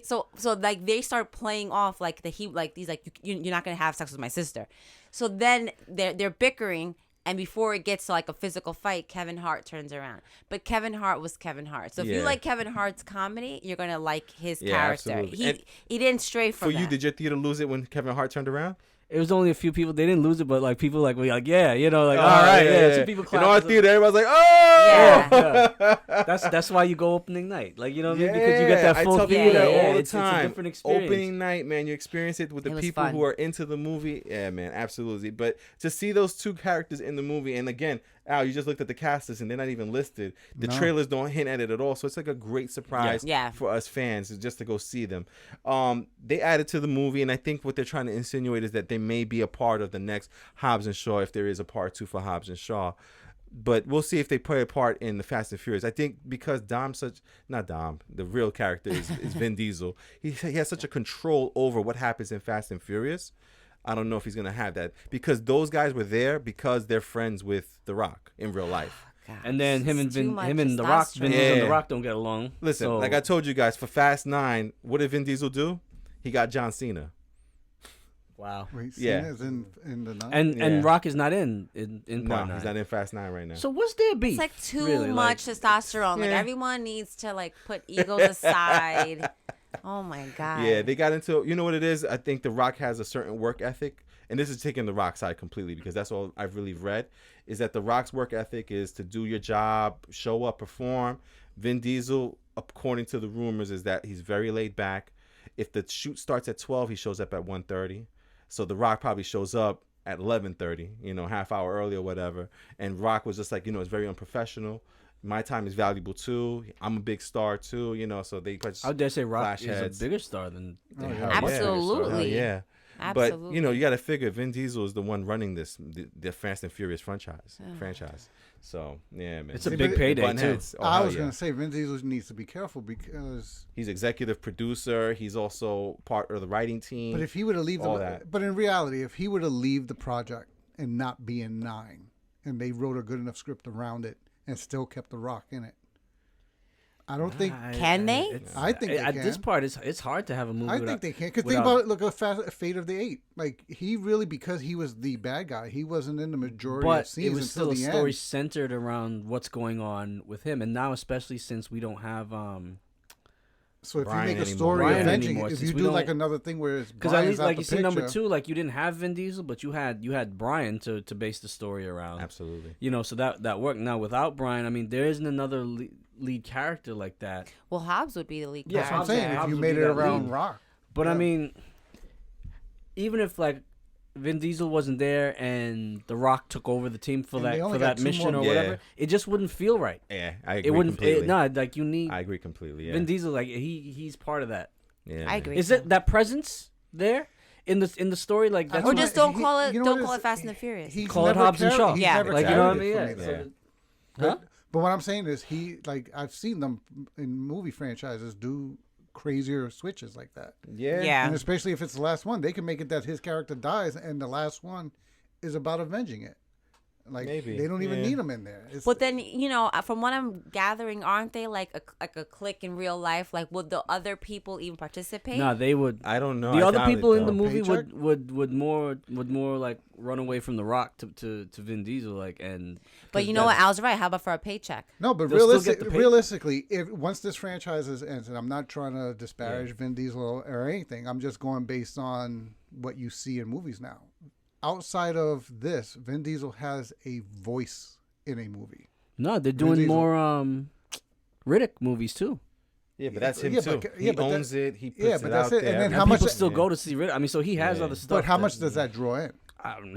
So like they start playing off like he's like you're not gonna have sex with my sister. So then they're bickering, and before it gets to like a physical fight, Kevin Hart turns around. But Kevin Hart was Kevin Hart. So if you Yeah. like Kevin Hart's comedy, you're gonna like his Yeah, character. absolutely. And He didn't stray from For you, that. did your theater lose it when Kevin Hart turned around? it was only a few people. They didn't lose it, but like people like we like yeah, like Oh, all right, yeah. Some people In clapped. our theater, everybody's like, oh! Yeah. That's why you go opening night, like you know what I mean, because you get that I full tell people theater. that Yeah, all the it's a time. different experience. Opening night, man, you experience it with the It was people fun. who are into the movie. Yeah, man, absolutely. But to see those 2 characters in the movie, and again, Al, you just looked at the cast list and they're not even listed. The No. trailers don't hint at it at all, so it's like a great surprise Yeah. for us fans just to go see them. They added to the movie, and I think what they're trying to insinuate is that they may be a part of the next Hobbs and Shaw if there is a part 2 for Hobbs and Shaw. But we'll see if they play a part in the Fast and Furious. I think because the real character is Vin Diesel. He has such a control over what happens in Fast and Furious. I don't know if he's going to have that because those guys were there because they're friends with The Rock in real life. God, And then him and it's too much The Rock, Vin testosterone. Diesel and Yeah. The Rock don't get along. Listen, so, like I told you guys, for Fast 9, what did Vin Diesel do? He got John Cena. wow. Wait, Yeah. Cena's in the night. And Yeah. Rock is not in No, part 9. he's not in Fast 9 right now. So what's their beef? It's like too really? much testosterone. Like Yeah. everyone needs to like put egos aside. Oh my god. Yeah, they got into, you know what it is? I think The Rock has a certain work ethic, and this is taking The Rock side completely because that's all I've really read, is that The Rock's work ethic is to do your job, show up, perform. Vin Diesel, according to the rumors, is that he's very laid back. If the shoot starts at 12, he shows up at 1:30. So The Rock probably shows up at 11:30, half hour early or whatever. And Rock was just like, it's very unprofessional. My time is valuable too. I'm a big star too, so they put. I would dare say Rock flash is heads. a bigger star than. Hell Absolutely. yeah. Absolutely. But you got to figure Vin Diesel is the one running the Fast and Furious franchise. So yeah, man, It's a big payday too. I was gonna say Vin Diesel needs to be careful because he's executive producer. He's also part of the writing team. But if he were to leave that. But in reality, if he were to leave the project and not be in 9, and they wrote a good enough script around it and still kept The Rock in it, I don't think. Can they? I think they at can. this part, it's hard to have a movie. I think they can. Because think about it. Look at Fate of the Eight. Like he really, because he was the bad guy, he wasn't in the majority of But scenes it was still until a the story end. centered around what's going on with him, and now especially since we don't have So if Brian you make a anymore. story Brian avenging, anymore, if since you we do like don't- another thing where it's because at Brian's least out like the you see number picture, 2, like you didn't have Vin Diesel, but you had Brian to base the story around. Absolutely. So that worked. Now without Brian, I mean, there isn't another lead character like that. Well, Hobbs would be the lead Yeah, That's what I'm character. saying. If Hobbs you would made be it that around lead. Rock, But I Yeah. mean, even if like Vin Diesel wasn't there and The Rock took over the team for And they that only got 2 mission more- or Yeah. whatever, it just wouldn't feel right. Yeah, I agree It wouldn't. completely. Like you need I agree completely. Yeah. Vin Diesel. Like he's part of that. Yeah, I man. agree. Is it that presence there in the story? Like that's Or what- just don't call it. you know don't what call is- it Fast and the Furious. he's call it never Hobbs and Shaw. he's Yeah. never like you know what I carried mean? it Yeah. for me, So though. the- huh? But what I'm saying is I've seen them in movie franchises do crazier switches like that. Yeah. Yeah. And especially if it's the last one, they can make it that his character dies and the last one is about avenging it. Like Maybe, they don't even yeah. need him in there. It's, But then, from what I'm gathering, aren't they like a clique in real life? Like, would the other people even participate? No, they would. I don't know. The I other doubt it, people in the though. movie Paycheck? would more like run away from The Rock to Vin Diesel, like, and But you know what? Al's right. How about for a paycheck? no, but they'll still get the pay- realistically, if once this franchise ends, and I'm not trying to disparage Vin Diesel or anything, I'm just going based on what you see in movies now. Outside of this, Vin Diesel has a voice in a movie. no, they're doing Diesel. more Riddick movies too. Yeah, but that's him Yeah, too. but- He yeah, but owns that- it. He puts yeah, it but that's out it. there. And then And how much- people still go to see Riddick. I mean, so he has Yeah. other stuff. But how much does that draw in?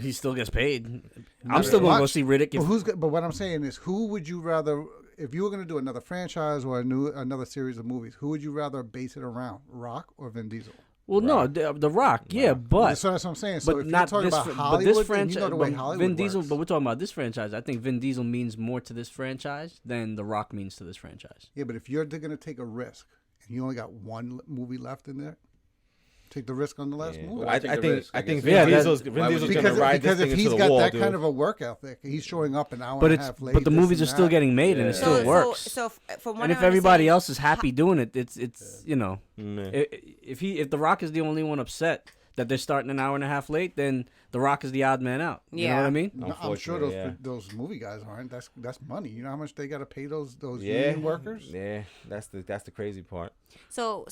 He still gets paid. I'm Not still as going to go much. see Riddick. But but what I'm saying is, who would you rather, if you were going to do another franchise or another series of movies, who would you rather base it around, Rock or Vin Diesel? Well, no, the Rock, yeah, but So that's what I'm saying. So but if not you're talking this. about But Hollywood, this then franchise, you know the way Hollywood Vin Diesel. works. But we're talking about this franchise. I think Vin Diesel means more to this franchise than The Rock means to this franchise. Yeah, but if you're going to take a risk and you only got one movie left in there, take the risk on the last movie. I take the think risk, I I think guess. Vin Yeah, that- Diesel's Why would gonna you- ride because this if thing he's into the got wall, that dude. kind of a work ethic, he's showing up an hour But and a half late. but the this movies are and still that. getting made and it Yeah. still works. So from what And I if everybody understand- else is happy doing it, it's Mm. if The Rock is the only one upset that they're starting an hour and a half late, then The Rock is the odd man out. You know what Yeah. I mean? No, I'm sure Unfortunately, yeah. those movie guys aren't. That's money. You know how much they got to pay those Yeah, union workers? Yeah, that's the crazy part. So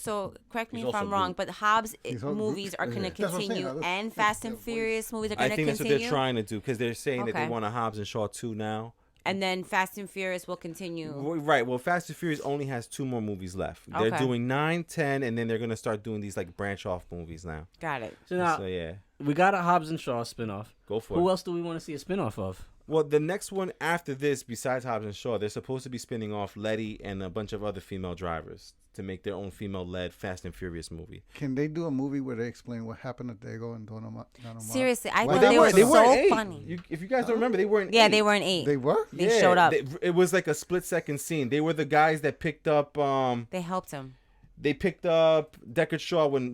correct me He's if I'm also wrong, Groot. but Hobbs He's all movies Groot. are going to That's what I'm saying. continue, Now, and that's Fast their and voice. Furious movies are I going to think that's what continue. they're trying to do because they're saying that Okay. they want a Hobbs and Shaw 2 now. And then Fast and Furious will continue. Right. Well, Fast and Furious only has 2 more movies left. They're Okay. doing 9, 10, and then they're gonna start doing these like branch off movies now. Got it. So now So yeah, we got a Hobbs and Shaw spinoff. go for Who it. else do we want to see a spinoff of? Well, the next one after this, besides Hobbs and Shaw, they're supposed to be spinning off Letty and a bunch of other female drivers to make their own female-led Fast and Furious movie. Can they do a movie where they explain what happened at Dago and Don Omar? Seriously, I Well, thought they were they so 8. funny. If you guys don't remember, they weren't. Yeah, 8. they were in 8. They were? They showed up. It was like a split-second scene. They were the guys that picked up. They helped him. They picked up Deckard Shaw when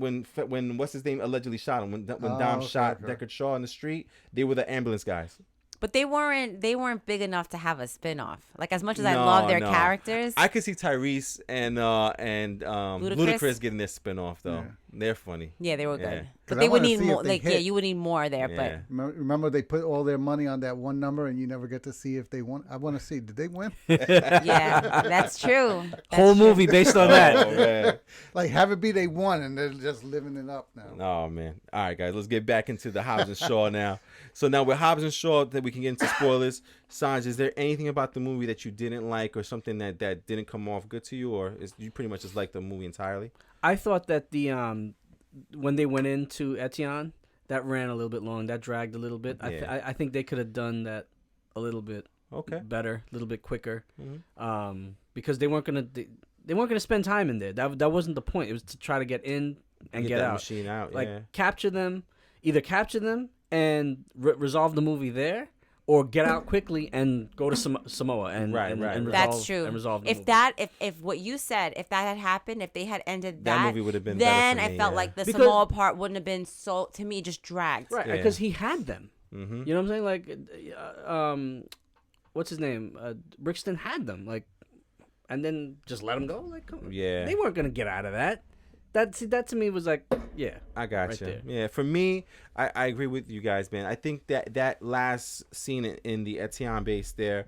what's his name allegedly shot him. When Dom okay, shot okay. Deckard Shaw in the street, they were the ambulance guys. But they weren't big enough to have a spin-off. Like, as much as I No, love their no. characters. I could see Tyrese and Ludacris? Ludacris getting their spinoff though. Yeah. They're funny. Yeah, they were Yeah. good. 'Cause But I they would wanna need see if more. they Like, yeah, hit. you would need more there. Yeah. Remember they put all their money on that one number, and you never get to see if they won. I want to see. Did they win? But yeah, that's true. Whole movie based on Oh, that. man. Like have it be they won, and they're just living it up now. Oh man! All right, guys, let's get back into the Hobbs and Shaw now. So now with Hobbs and Shaw, that we can get into spoilers. Sanj, is there anything about the movie that you didn't like, or something that didn't come off good to you, or is you pretty much just like the movie entirely? I thought that the when they went into Etienne, that ran a little bit long. That dragged a little bit. Yeah. I think they could have done that a little bit Okay. better, a little bit quicker, Mhm. because they weren't gonna spend time in there. That wasn't the point. It was to try to get in and get that out. machine out. Like Yeah. capture them and resolve the movie there, or get out quickly and go to Samoa and Right, and, right, and right. resolve, That's true. And resolve the If movie. that, if what you said, if that had happened, if they had ended That that, movie would have been better then for I me, felt yeah. like the Because- Samoa part wouldn't have been so. To me, just dragged. right, Yeah. because he had them. Mm-hmm. You know what I'm saying? Like, what's his name? Brixton had them, like, and then just let them go. Like, come on. Yeah. They weren't gonna get out of that. That to me was like, yeah, I got right you. there. Yeah, for me, I agree with you guys, man. I think that last scene in the Etienne base there,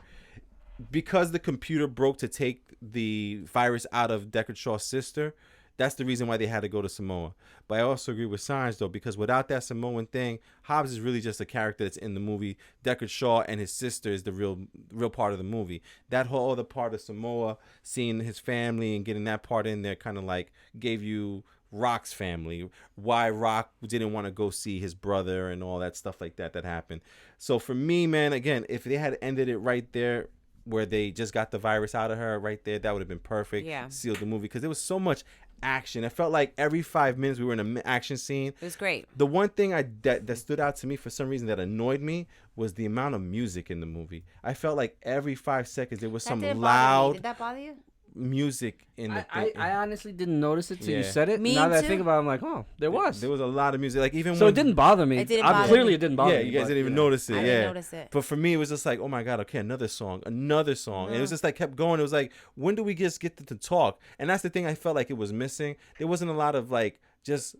because the computer broke to take the virus out of Deckard Shaw's sister, that's the reason why they had to go to Samoa. But I also agree with Sainz, though, because without that Samoan thing, Hobbs is really just a character that's in the movie. Deckard Shaw and his sister is the real part of the movie. That whole other part of Samoa, seeing his family and getting that part in there, kind of like gave you Rock's family, why Rock didn't want to go see his brother and all that stuff like that happened. So for me, man, again, if they had ended it right there, where they just got the virus out of her right there, that would have been perfect. Yeah. Sealed the movie, because there was so much action. It felt like every 5 minutes we were in an action scene. It was great. The one thing that stood out to me for some reason that annoyed me was the amount of music in the movie. I felt like every 5 seconds there was That some didn't bother me. loud Did that bother you? music in the thing. I honestly didn't notice it till you Yeah. said it. Me Now that too. I think about it, I'm like, oh, there was. There was a lot of music. Like even So when it didn't bother me. It didn't I- bother clearly me. it didn't bother yeah, me. you guys but, didn't even know. notice it. I yeah. didn't notice it. But for me, it was just like, oh my god, okay, another song. And it was just like kept going. It was like, when do we just get to talk? And that's the thing I felt like it was missing. There wasn't a lot of like just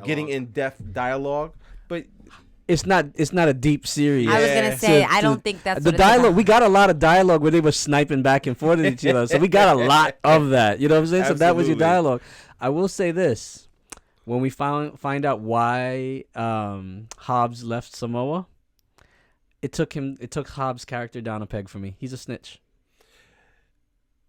getting in depth dialogue. But It's not a deep series. I was Yeah. gonna say, To- I to- don't think that's the what it's dialogue. about. We got a lot of dialogue where they were sniping back and forth at each other, so we got a lot of that. You know what I'm saying? So that was your Absolutely. dialogue. I will say this: when we find out why Hobbs left Samoa, it took Hobbs' character down a peg for me. He's a snitch.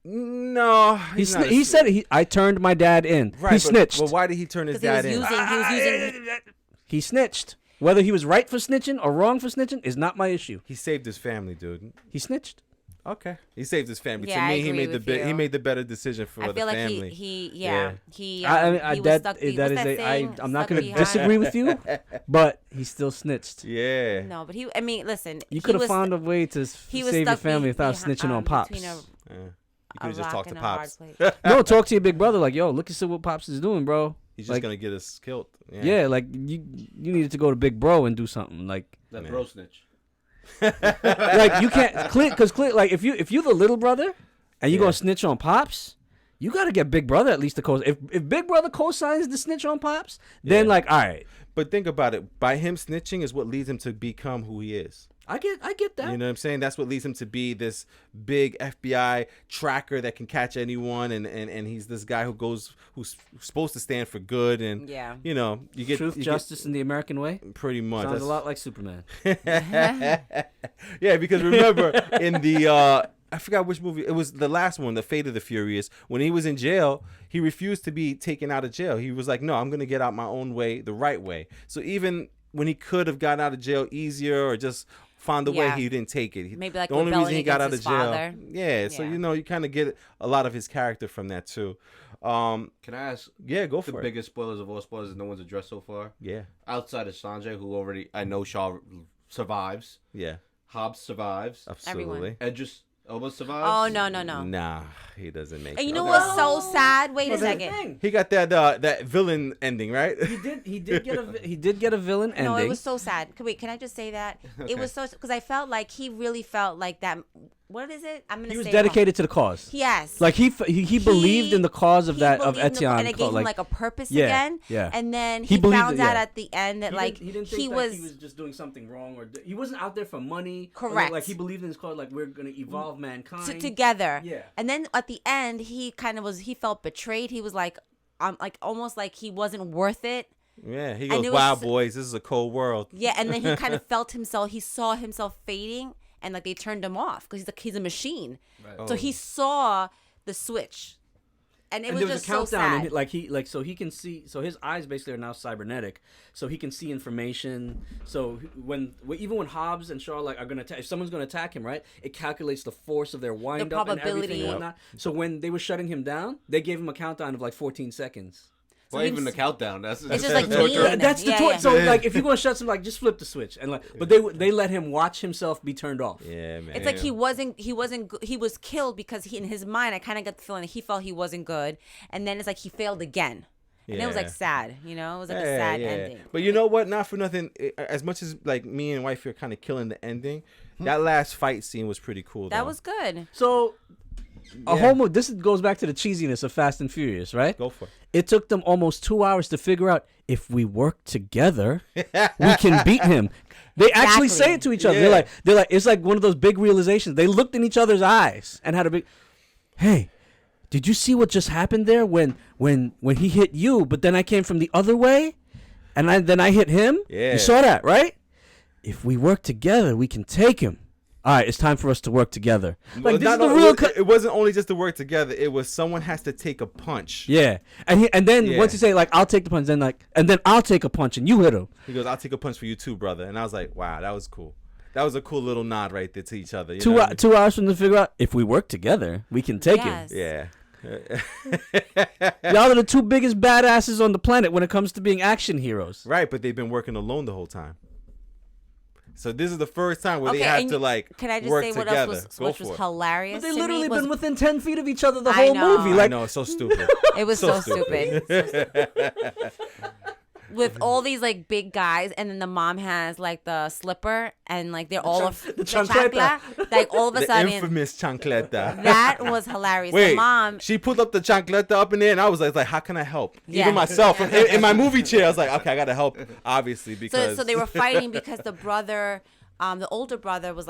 no, He not a he said it. I turned my dad in. right. He but- snitched. But why did he turn his Because dad he in? was using. He snitched. Whether he was right for snitching or wrong for snitching is not my issue. He saved his family, dude. He snitched. Okay, he saved his family. Yeah, To I me, he agree made with he you. made the better decision for I the feel like family. he Yeah. he I mean, he was that stuck. that What's is that a. saying? I'm not Stuck going to behind. disagree with you, but he still snitched. Yeah. No, but he. I mean, listen. You he could have was- found a way to he was save your stuck family without behind- snitching on Pops. between a Yeah. You a could have just rock talked to and a hard Pops. place. No, talk to your big brother. Like, yo, look at what Pops is doing, bro. He's just Like, gonna get us killed. yeah, like you needed to go to Big Bro and do something. Like, That Man. bro snitch. like you can't because like if you're the little brother and you're Yeah. gonna snitch on Pops, you gotta get Big Brother at least to co. If Big Brother co-signs the snitch on Pops, then Yeah. like, all right, But think about it. By him snitching is what leads him to become who he is. I get that. You know what I'm saying? That's what leads him to be this big FBI tracker that can catch anyone, and he's this guy who's supposed to stand for good, and Yeah. you know, you get Truth, you justice, and the American way. get pretty much. Sounds That's- a lot like Superman. Yeah, because remember in the I forgot which movie it was, the last one, The Fate of the Furious, when he was in jail, he refused to be taken out of jail. He was like, no, I'm gonna get out my own way, the right way. So even when he could have gotten out of jail easier or just found a way, Yeah. he didn't take it. Maybe like the only reason rebelling he got out against of his jail. father. Yeah, so Yeah. you know, you kind of get a lot of his character from that too. Can I ask Yeah, go the for it. biggest spoilers of all spoilers that no one's addressed so far? Yeah, Outside of Sanjay, who already I know Shaw survives. yeah, Hobbs survives. absolutely. Edris Elba survives. Oh no. Nah, he doesn't make. And you it. know what's so sad? Wait a Well, that's the second. thing. He got that villain ending, right? He did get a villain ending. No, it was so sad. Wait, can I just say that? It was so, because I felt like he really felt like that. What is it? I'm gonna say He was it dedicated to the cause. Yes. Like he believed in the cause of he that of believed in the- Etienne. and it gave him like a purpose Yeah, again. yeah. And then He he believed found it, out yeah. at the end that like he didn't think that he was just doing something wrong, or he wasn't out there for money. Correct. Like he believed in his cause. Like we're gonna evolve mankind together. Yeah. And then at the end, he kind of was. He felt betrayed. He was like almost like he wasn't worth it. Yeah, he And goes, it "Wow, was- boys, this is a cold world." Yeah, and then he kind of felt himself. He saw himself fading, and like they turned him off because he's a machine. Right. So he saw the switch, and it And was there was just a countdown, so sad. and so he can see. So his eyes basically are now cybernetic, so he can see information. So even when Hobbs and Shaw are gonna attack, if someone's gonna attack him, right? It calculates the force of their wind up and probability. everything and whatnot. So when they were shutting him down, they gave him a countdown of like 14 seconds. Why he even the was- countdown? That's It's just like torture. mean. That's the Yeah, toy. yeah. So like, if you're gonna shut something, like just flip the switch and like. But they let him watch himself be turned off. Yeah, man. It's like he wasn't good. He was killed because in his mind, I kind of got the feeling that he felt he wasn't good, and then it's like he failed again, and it was like Yeah. sad. You know, it was like a sad ending. But you know what? Not for nothing. As much as like me and wife are kind of killing the ending, that last fight scene was pretty cool. That though. was good. So this goes back to the cheesiness of Fast and Furious, right? Go for it. It took them almost 2 hours to figure out if we work together, we can beat him. They actually Exactly. say it to each other. Yeah. They're like, it's like one of those big realizations. They looked in each other's eyes and had a big, hey, did you see what just happened there when he hit you, but then I came from the other way, and then I hit him? Yeah. You saw that, right? If we work together, we can take him. All right, it's time for us to work together. Well, Like this is not the only- real. it wasn't only just to work together. It was someone has to take a punch. Yeah, and then Yeah. once you say like I'll take the punch, then I'll take a punch and you hit him. He goes, "I'll take a punch for you too, brother." And I was like, "Wow, that was cool. That was a cool little nod right there to each other." You know what I mean? 2 hours from to figure out if we work together, we can take Yes. Yeah. him. Y'all are the two biggest badasses on the planet when it comes to being action heroes. Right, but they've been working alone the whole time. So this is the first time where they Okay, have and to like Can I just work say what together. else Go was for it. hilarious? But they to me literally was, been within 10 feet of each other the I whole know. movie. I Like know, it's so stupid. It was So so stupid. With all these like big guys, and then the mom has like the slipper, and like they're all the chancleta. like all of a The sudden, infamous chancleta. that was hilarious. Wait, The mom, she put up the chancleta up in there, and I was like, how can I help? Yeah. Even myself, in my movie chair, I was like, okay, I gotta help, obviously, because so they were fighting because the brother, the older brother, was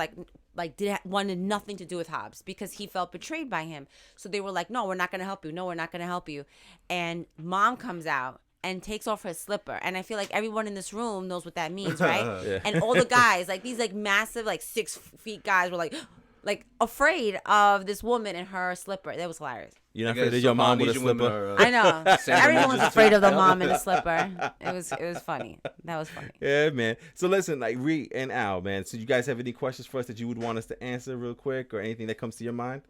wanted nothing to do with Hobbs because he felt betrayed by him. So they were like, no, we're not gonna help you. No, we're not gonna help you. And mom comes out and takes off her slipper, and I feel like everyone in this room knows what that means, right? Yeah. And all the guys, like these like massive, like 6 feet guys, were like afraid of this woman and her slipper. That was hilarious. you're not I guess afraid of your some mom with a Polynesian women slipper. are, I know. Santa Everyone was Monica's afraid of the too. mom in the slipper. It was funny. That was funny. Yeah, man. So listen, like Ree and Al, man. So you guys have any questions for us that you would want us to answer real quick, or anything that comes to your mind?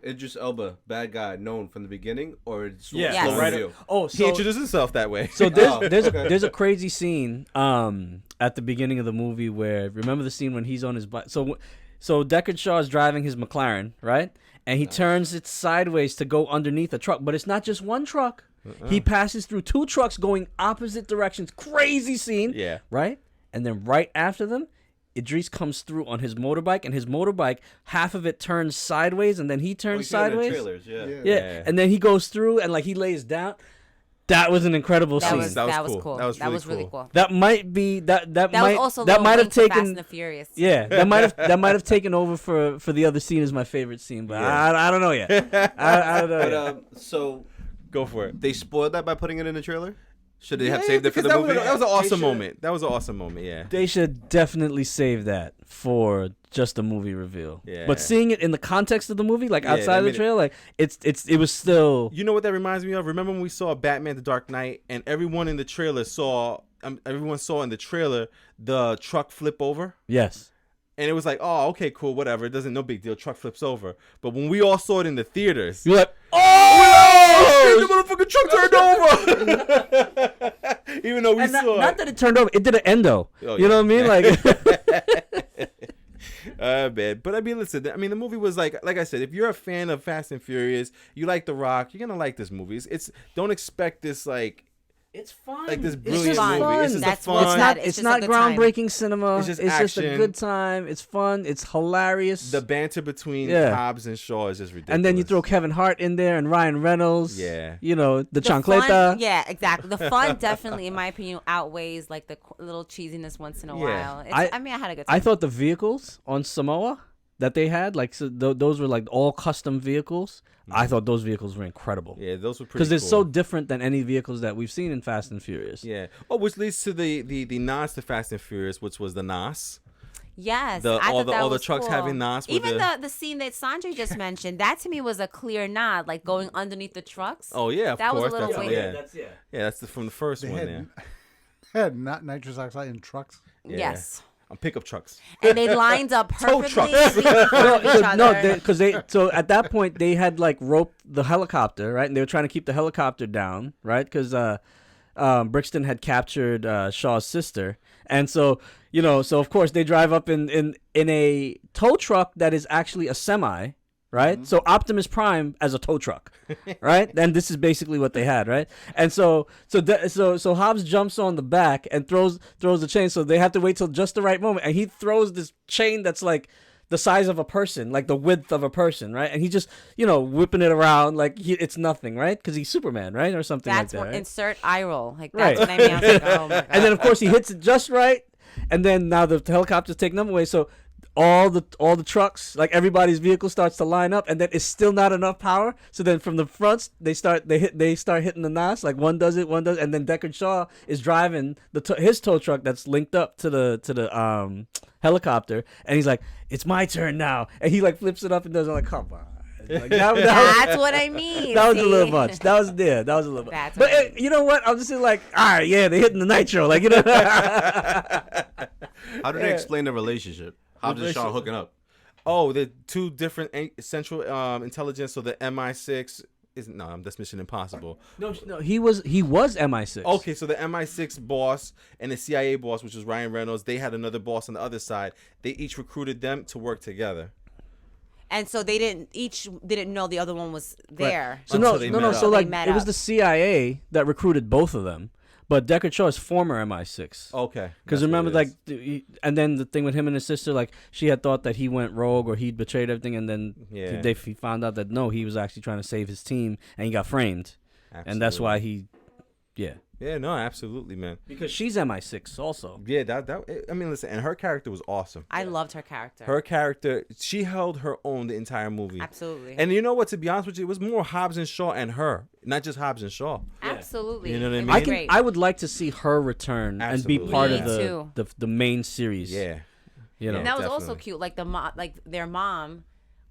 Idris Elba, bad guy, known from the beginning, or slow Yes. right. reveal? Oh, He so introduced himself that way. So Oh, there's okay. there's a crazy scene at the beginning of the movie where, remember the scene when he's on his bike. So Deckard Shaw is driving his McLaren, right? And he turns it sideways to go underneath a truck, but it's not just one truck. He passes through 2 trucks going opposite directions. Crazy scene. Yeah. Right? And then right after them, Idris comes through on his motorbike, and his motorbike, half of it turns sideways, and then he Oh, you turns see that in the sideways. trailers, yeah. Yeah. Yeah, and then he goes through and like he lays down. That was an incredible That scene. was That was that was cool. cool. That was That really was really cool. cool. That might be that That might was also that might have Fast and taken the Furious. yeah that might have taken over for the other scene as my favorite scene, but I don't know yet. I don't know But yet. so Go for it. they spoiled that by putting it in the trailer. Should they have Yeah, saved it for because the that movie? Was, that was an awesome They should. moment. That was an awesome moment. Yeah. They should definitely save that for just a movie reveal. Yeah. But seeing it in the context of the movie, like Yeah, outside I of the mean, trailer, like it was still You know what that reminds me of? Remember when we saw Batman: The Dark Knight, and everyone in the trailer everyone saw in the trailer the truck flip over, yes. and it was like, oh, okay, cool, whatever. It doesn't, no big deal. Truck flips over. But when we all saw it in the theaters, You're like, oh, the motherfucking truck turned over. Even though we and saw not it. that it turned over, it did an endo. Oh, You know what I mean? Like Man. But I mean, listen. I mean, the movie was like I said, if you're a fan of Fast and Furious, you like The Rock, you're gonna like this movie. It's don't expect this like It's fun. this It's brilliant just fun. movie. It's just That's a what's fun. not- It's just a not good time. groundbreaking cinema. It's just just a action. good time. It's fun. It's hilarious. The banter between Yeah. Hobbs and Shaw is just ridiculous. and then you throw Kevin Hart in there and Ryan Reynolds. Yeah. You know, the fun, chancleta. yeah, exactly. The fun definitely, in my opinion, outweighs like the little cheesiness once in a Yeah. while. I mean, I had a good time. I thought the vehicles on Samoa that they had, like, so those were like all custom vehicles. I thought those vehicles were incredible. Yeah, those were pretty Because they're cool. so different than any vehicles that we've seen in Fast and Furious. Yeah. Oh, which leads to the nods to Fast and Furious, which was the NOS. Yes, The- I all thought the- that all the was trucks cool. having NOS with Even the- the scene that Sanjay just mentioned, that to me was a clear nod, like going underneath the trucks. Oh yeah, of That was a course. little That's, weird. yeah. That's from the first They one had, there. had not nitrous oxide in trucks. Yeah. Yes, On pickup trucks. and they lined up perfectly trucks. in front of each No, other. because so at that point they had like roped the helicopter, right? And they were trying to keep the helicopter down, right? Because Brixton had captured Shaw's sister, and so so of course they drive up in a tow truck that is actually a semi, right? So Optimus Prime as a tow truck, right? And this is basically what they had, right? And so Hobbs jumps on the back and throws the chain. So they have to wait till just the right moment, and he throws this chain that's like the size of a person, like the width of a person, right? And he just whipping it around like it's nothing, right? Because he's Superman, right, or something That's like that. what Right? insert eye roll. Like Right. that's what I mean. I was like, oh my god. And then of course he hits it just right, and then now the helicopter's taking them away. So all the trucks, like everybody's vehicle starts to line up, and then it's still not enough power. So then from the fronts they start hitting the NOS. Like one does, and then Deckard Shaw is driving his tow truck that's linked up to the helicopter, and he's like, "It's my turn now," and he like flips it up and does it. I'm like, come on. Like, That's what I mean. that was a see? little much. That was a little bit. That's But what I mean. you know what? I'm just like, all right, yeah, they're hitting the nitro, like How do they explain the relationship? Hobbs and Shaw hooking up. Oh, the two different central intelligence. So the MI6 isn't. No, that's Mission Impossible. No, he was MI6. Okay, so the MI6 boss and the CIA boss, which was Ryan Reynolds, they had another boss on the other side. They each recruited them to work together. And so they didn't know the other one was there. So Until they met so up. like They met it was up. the CIA that recruited both of them, but Deckard Shaw is former MI6. Okay. Because that's remember, what it like, is. and then the thing with him and his sister, like, she had thought that he went rogue or he'd betrayed everything, and then Yeah. he found out that no, he was actually trying to save his team, and he got framed, and that's why he, yeah. Yeah, no, absolutely, man. Because she's MI6 also. Yeah, I mean, listen, and her character was awesome. I loved her character. Her character, she held her own the entire movie. Absolutely. And you know what? To be honest with you, it was more Hobbs and Shaw and her, not just Hobbs and Shaw. Absolutely. You know what I It mean? was I great. I would like to see her return and be Absolutely. part Me of the main series. Yeah. You know. And that was also definitely. cute. Like their mom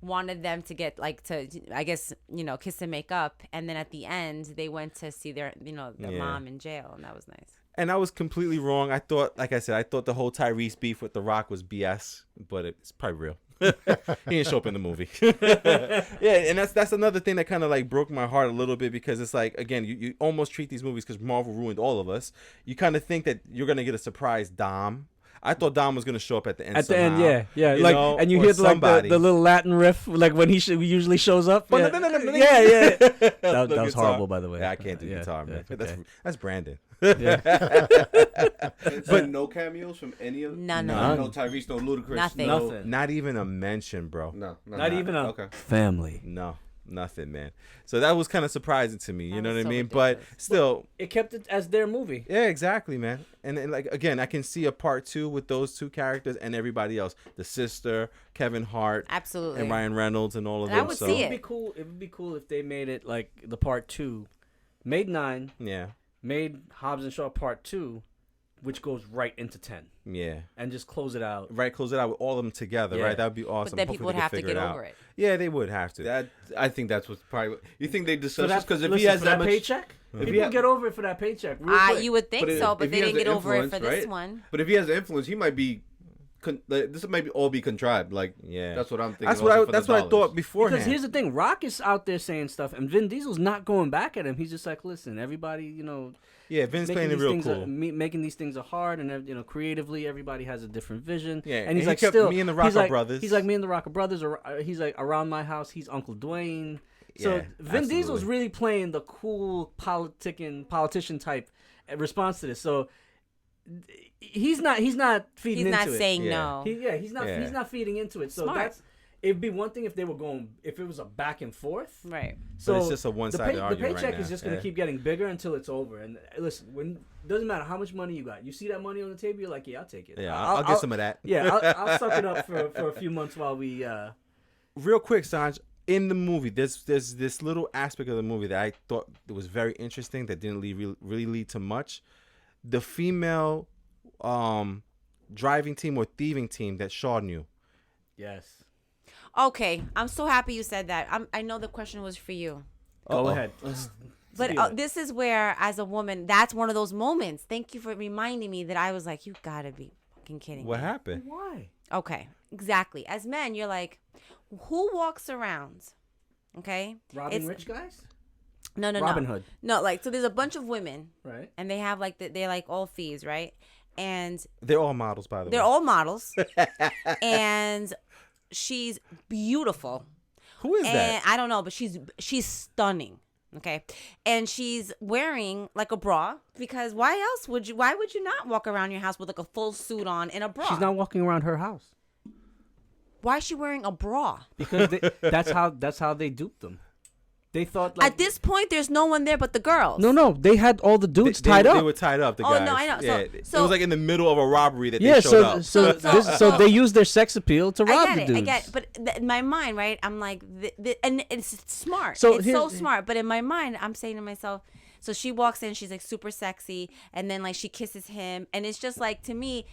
wanted them to get I guess kiss and make up, and then at the end they went to see their the Yeah. mom in jail, and that was nice. And I was completely wrong. I thought, like I said, I thought the whole Tyrese beef with The Rock was BS, but it's probably real. He didn't show up in the movie. Yeah, and that's another thing that kind of like broke my heart a little bit, because it's like, again, you almost treat these movies, because Marvel ruined all of us. You kind of think that you're gonna get a surprise Dom. I thought Dom was gonna show up at the end. At the somehow, end, yeah, you like, know, and you or hear the, like somebody. the little Latin riff, like when he usually shows up. Yeah, But no. yeah. That The was guitar. horrible, by the way. Yeah, I can't do Yeah, guitar, man. yeah, okay. That's Brandon. But no cameos from any of None. No Tyrese, no Ludacris, Nothing. no, Nothing. Not even a mention, bro. no, Not even a okay. family. No, nothing, man. So that was kind of surprising to me. You That know what was I so mean? But ridiculous. still, It kept it as their movie. yeah, exactly, man. And like, again, I can see a part 2 with those two characters and everybody else, the sister, Kevin Hart, Absolutely. and Ryan Reynolds, and all of And I them. would So see It would be cool if they made it like the part 2, made 9, yeah, made Hobbs and Shaw part 2, which goes right into 10, yeah. and just close it out. Right, close it out with all of them together. Yeah. Right, that would be awesome. But then Hopefully people would they can have to figure get out. over it. Yeah, they would have to. That I think that's what's probably. You think they For discuss that, this because if listen, he has for that much paycheck, if people he ha- get over it for that paycheck. Real quick. You would think But so, if but he they has didn't the get over it for influence, this right? one. But if he has the influence, he might be this might all be contrived. Like, Yeah. that's what I'm thinking. That's also what for that's the what I dollars. thought beforehand. Because here's the thing, Rock is out there saying stuff, and Vin Diesel's not going back at him. He's just like, listen, everybody, Yeah, Vince playing it these real things cool. making these things are hard, and creatively, everybody has a different vision. Yeah, and and he's he like, kept still, me and the Rock he's are like, brothers. He's like me and the Rock are brothers. Or he's like, around my house, he's Uncle Dwayne. So Yeah, Vin Diesel's absolutely. really playing the cool politician type response to this. So he's not feeding He's into not it. saying Yeah. no. He's Yeah. not feeding into it. So Smart. it'd be one thing if they were going, if it was a back and forth. Right. So it's just a one-sided the argument paycheck right is now. just going to Yeah. keep getting bigger until it's over. And listen, doesn't matter how much money you got. You see that money on the table, you're like, yeah, I'll take it. Yeah, I'll get some of that. Yeah, I'll suck it up for a few months while we. Real quick, Sanj, in the movie, there's this little aspect of the movie that I thought was very interesting that didn't really lead to much. The female driving team or thieving team that Shaw knew. Yes. Okay, I'm so happy you said that. I know the question was for you. Go Uh-oh. ahead. But Steal it. this is where, as a woman, that's one of those moments. Thank you for reminding me that I was like, you gotta be fucking kidding What me. happened? Why? Okay, exactly. As men, you're like, who walks around? Okay? Robbing rich guys? No. Robin Hood. No, like, so there's a bunch of women, Right. and they have, like, they're, like, all thieves, right? And They're all models, by the way. they're all models. And she's beautiful. Who is And that? I don't know, but she's stunning. Okay. And she's wearing like a bra because why would you not walk around your house with like a full suit on and a bra? She's not walking around her house Why is she wearing a bra? because that's how they duped them. They thought like At this point, there's no one there but the girls. no, they had all the dudes tied They up. were tied up. The Oh, guys. no, I know. Yeah, So- it so- was like in the middle of a robbery that Yeah, they showed up. so they used their sex appeal to rob the dudes. I get it. But in my mind, right, I'm like, and it's smart. So It's so here's- smart. But in my mind, I'm saying to myself, so she walks in, she's like super sexy, and then like she kisses him, and it's just like, to me,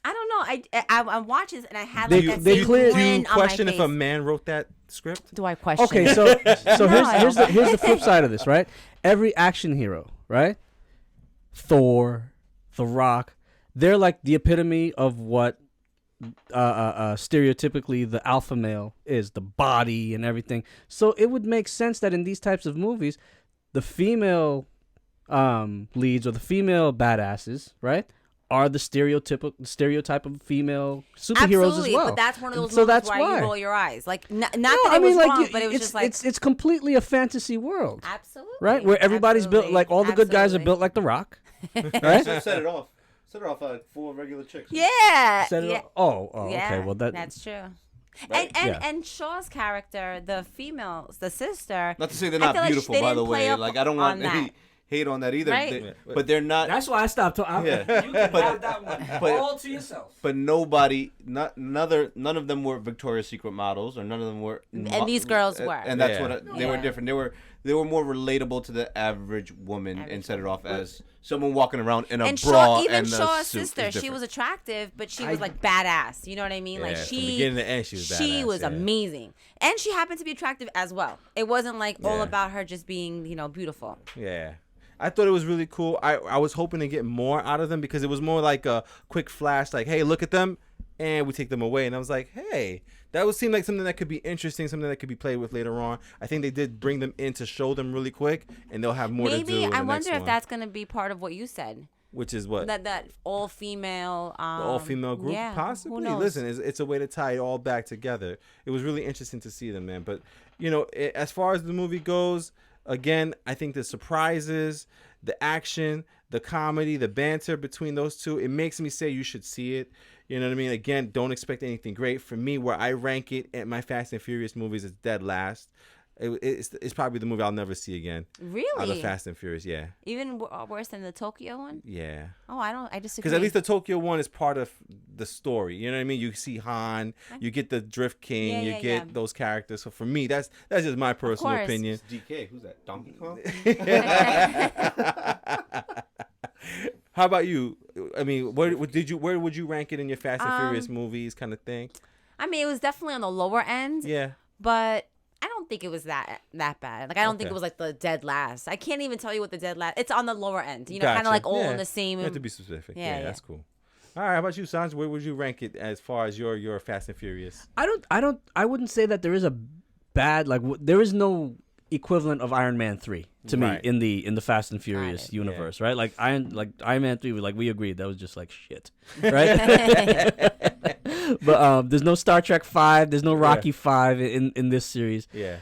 I don't know. I'm watching this, and I had like that they same clear- Do you grin on my question if a face. man wrote that script? Do I question? Okay, so No, I here's don't. the flip side of this, right? Every action hero, right? Thor, The Rock, they're like the epitome of what stereotypically the alpha male is, the body and everything. So it would make sense that in these types of movies, the female leads or the female badasses, right, are the stereotype of female superheroes Absolutely, as well. but that's one of those So moments that's where why. you roll your eyes. Like, not that it was wrong, but it was just like, it's completely a fantasy world. absolutely. Right, where everybody's built Absolutely. like all the good guys are Absolutely. built like The Rock, right? So set it off. Set it off like 4 regular chicks. Yeah. Set it yeah. up- oh, Yeah, okay. Well, that's true. Right? And Shaw's character, the female, the sister. Not to say they're I not feel like beautiful, they by the didn't play way. up Like, I don't on want that. any hate on that either. Right? But they're not. that's why I stopped. You Yeah. can But- have that one but- all to yourself. But nobody, none of them were Victoria's Secret models, or none of them were. And these girls were. and that's Yeah. what they were Yeah. different. They were more relatable to the average woman, and set it off as someone walking around in a And bra Shaw, even and a Shaw's suit is sister, she different. was attractive, but she was like badass. You know what I mean? Like Yeah, she, from beginning to end, she was badass, was yeah. amazing, and she happened to be attractive as well. It wasn't like all Yeah. about her just being, beautiful. Yeah. I thought it was really cool. I was hoping to get more out of them because it was more like a quick flash, like, hey, look at them, and we take them away. And I was like, hey, that would seem like something that could be interesting, something that could be played with later on. I think they did bring them in to show them really quick, and they'll have more to do Maybe in the I next wonder if one, that's gonna be part of what you said. which is what? That all female. The all-female group, yeah, possibly. Who knows? Listen, it's a way to tie it all back together. It was really interesting to see them, man. But as far as the movie goes, again, I think the surprises, the action, the comedy, the banter between those two, it makes me say you should see it. You know what I mean? Again, don't expect anything great. For me, where I rank it at my Fast and Furious movies, it's dead last. It's probably the movie I'll never see again. Really? Out of Fast and Furious, yeah. Even worse than the Tokyo one? Yeah. Oh, I disagree. Because at least the Tokyo one is part of the story. You know what I mean? You see Han, you get the Drift King, Yeah, you yeah, get yeah. those characters. So for me, that's just my personal course. opinion. DK, who's that? Donkey Kong? How about you? I mean, where would you rank it in your Fast and Furious Um, movies kind of thing? I mean, it was definitely on the lower end, Yeah. but I don't think it was that bad. Like, I don't think Okay. it was like the dead last. I can't even tell you what the dead last. It's on the lower end. Kind of Gotcha. like all Yeah. in the same. You have to be specific. Yeah, Yeah, yeah. that's cool. All right, how about you, Sanj? Where would you rank it as far as your Fast and Furious? I wouldn't say that there is a bad there is no equivalent of Iron Man 3 to Right. me in the Fast and Furious it. universe, right? Like Iron Man 3, we agreed that was just like shit, right? But there's no Star Trek 5, there's no Rocky 5 in this series. Yeah.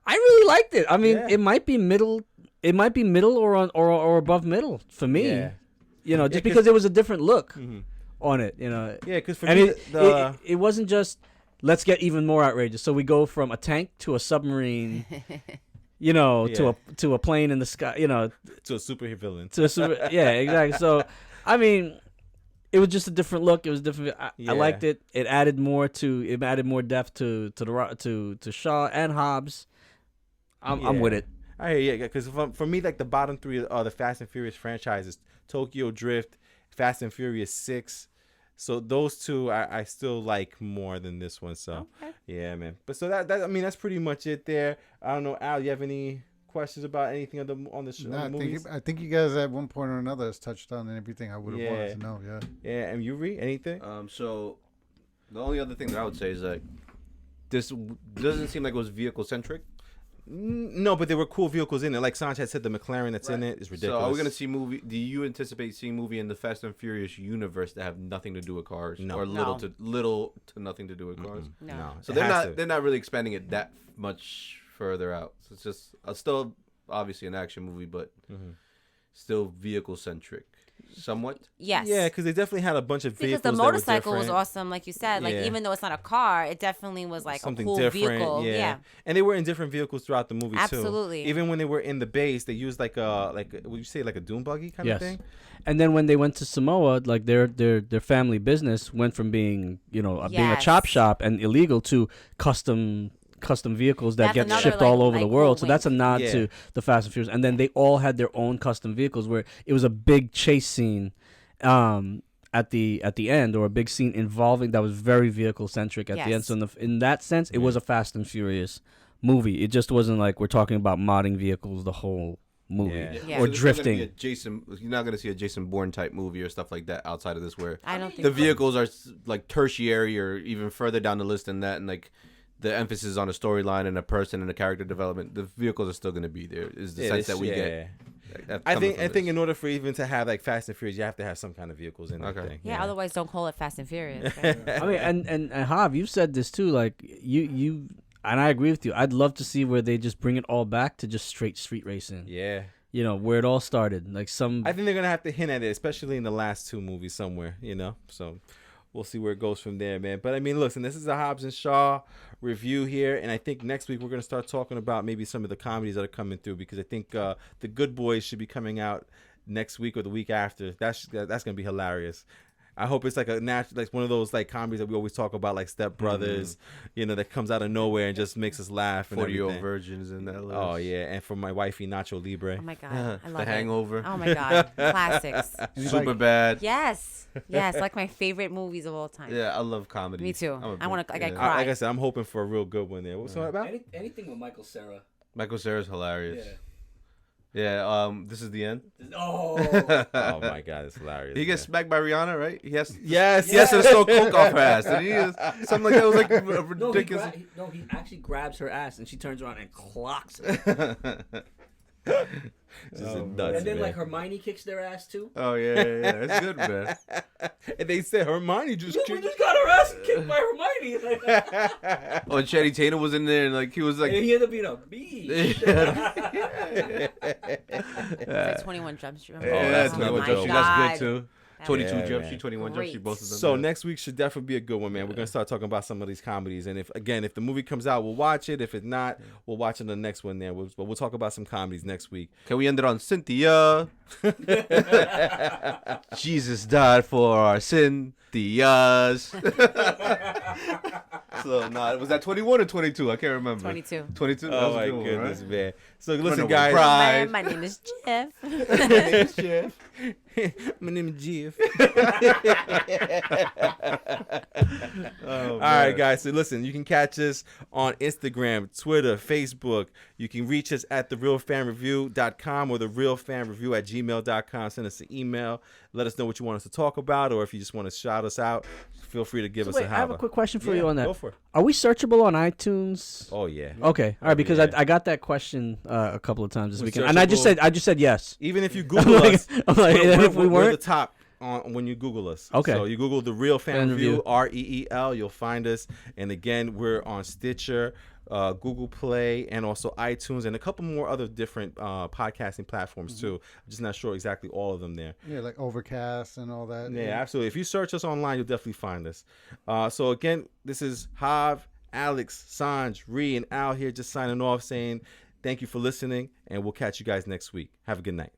I really liked it. I mean, Yeah. it might be middle or above middle for me. Yeah. You know, just 'cause- because it was a different look Mhm. on it, you know. Yeah, because for And me, it wasn't just let's get even more outrageous. So we go from a tank to a submarine, you know, Yeah. to a plane in the sky, you know, to a superhero villain. to a super, yeah, exactly. So I mean, it was just a different look. It was different. Yeah. I liked it. It added more depth to Shaw and Hobbs. I'm with it. I hear you, because for me, like the bottom three are the Fast and Furious franchises: Tokyo Drift, Fast and Furious 6. So those two I still like more than this one. So Okay. yeah, man. But so that I mean that's pretty much it there. I don't know, Al. You have any questions about anything on the show? No, on the movies? I think you guys at one point or another has touched on everything I would have Yeah. wanted to know. Yeah. Yeah, and you read anything? So the only other thing that I would say is that this doesn't seem like it was vehicle centric. No, but there were cool vehicles in it. Like Sanj had said, the McLaren that's in it is ridiculous. So are we gonna see movie? Do you anticipate seeing movie in the Fast and Furious universe that have nothing to do with cars, No. or little No. to nothing to do with cars? No. So It they're has not to. they're not really expanding it that much further out. So it's just still obviously an action movie, but still vehicle centric, somewhat. Yes. Yeah, because they definitely had a bunch of Because vehicles. the that were motorcycle was different. awesome, like you said. Like Yeah. even though it's not a car, it definitely was like Something a cool different, vehicle. yeah. And they were in different vehicles throughout the movie too. Absolutely. Even when they were in the base, they used would you say like a dune buggy kind of Yes. thing? And then when they went to Samoa, like their family business went from being, you know, being a Yes. chop shop and illegal to custom vehicles that That's get another, shipped like- all over the like world. cool So that's a wink. nod Yeah. to the Fast and Furious. And then they all had their own custom vehicles where it was a big chase scene at the end, or a big scene involving that was very vehicle centric at the end. Yes. So in that sense, it was a Fast and Furious movie. It just wasn't like we're talking about modding vehicles the whole movie Yeah. Yeah. or So there's not gonna be drifting. a you're not gonna see a Jason Bourne type movie or stuff like that outside of this, where I don't think the so. vehicles are like tertiary or even further down the list than that, and like the emphasis on a storyline and a person and a character development. The vehicles are still gonna be there. Is the sense that we get. I think in order for even to have like Fast and Furious, you have to have some kind of vehicles in that Okay. thing. Yeah, otherwise don't call it Fast and Furious. Right? I mean, and Hob, you've said this too. Like you, and I agree with you. I'd love to see where they just bring it all back to just straight street racing. Yeah. You know, where it all started. Like I think they're gonna have to hint at it, especially in the last two movies somewhere, you know. So we'll see where it goes from there, man. But I mean, listen, this is a Hobbs and Shaw review here, and I think next week we're gonna start talking about maybe some of the comedies that are coming through, because I think The Good Boys should be coming out next week or the week after. That's gonna be hilarious. I hope it's like like one of those like comedies that we always talk about, like Step Brothers, you know, that comes out of nowhere and just makes us laugh. And 40-year-old everything. virgins in that list. Oh yeah, and for my wifey Nacho Libre. Oh my god, I love The Hangover. It. Oh my god, classics. Super bad. Yes, like my favorite movies of all time. Yeah, I love comedy. Me too. I want to. I yeah. cry. Like I said, I'm hoping for a real good one there. What's that about? anything with Michael Cera. Michael Cera's hilarious. Yeah. This is the end. Oh, Oh my god, it's hilarious. He gets man. smacked by Rihanna, right? He has. Yes, He has to throw coke off her ass. And he is something like that was like ridiculous. he actually grabs her ass and she turns around and clocks it. Just nuts, man. Hermione kicks their ass too. Oh yeah. It's good, man. And they said Hermione just kicked. got her ass kicked by Hermione. Oh, and Channing Tatum was in there, and like he was like. he ended up being a bee. It's like 21 Jump Street. Oh, that's oh 21 my Jump Street. God. That's good too. That 22 Yeah, Jump man. Street, 21 Jump Street, Great. both of them. So man. next week should definitely be a good one, man. We're gonna start talking about some of these comedies, and if the movie comes out, we'll watch it. If it's not, we'll watch it the next one. There, but we'll talk about some comedies next week. Can we end it on Cynthia? Jesus died for our Cynthias. So, was that 21 or 22? I can't remember. 22. 22? That Oh was a my good one, goodness, right? man. So listen, Running with guys. pride. My name is Jeff. Jeff. My name is Jeff. Oh, All right, guys. So listen, you can catch us on Instagram, Twitter, Facebook, You can reach us at therealfanreview.com or therealfanreview@gmail.com. Send us an email. Let us know what you want us to talk about, or if you just want to shout us out, feel free to give us Wait, a I have a holler. quick question for Yeah, you on that. go for it. Are we searchable on iTunes? Oh yeah. Okay, all right, because Yeah. I got that question a couple of times this We're weekend, and I just searchable. said yes. Even if you Google like- us, I'm like, if we we're the weren't? top on when you Google us. Okay. So you Google The Real Fan Fan Review, Review. REEL, you'll find us. And again, we're on Stitcher, Google Play, and also iTunes, and a couple more other different podcasting platforms too. I'm just not sure exactly all of them there. Yeah, like Overcast and all that. Yeah, absolutely. If you search us online, you'll definitely find us. So again, this is Hobbs, Alex, Sanj, Ree, and Al here just signing off saying thank you for listening, and we'll catch you guys next week. Have a good night.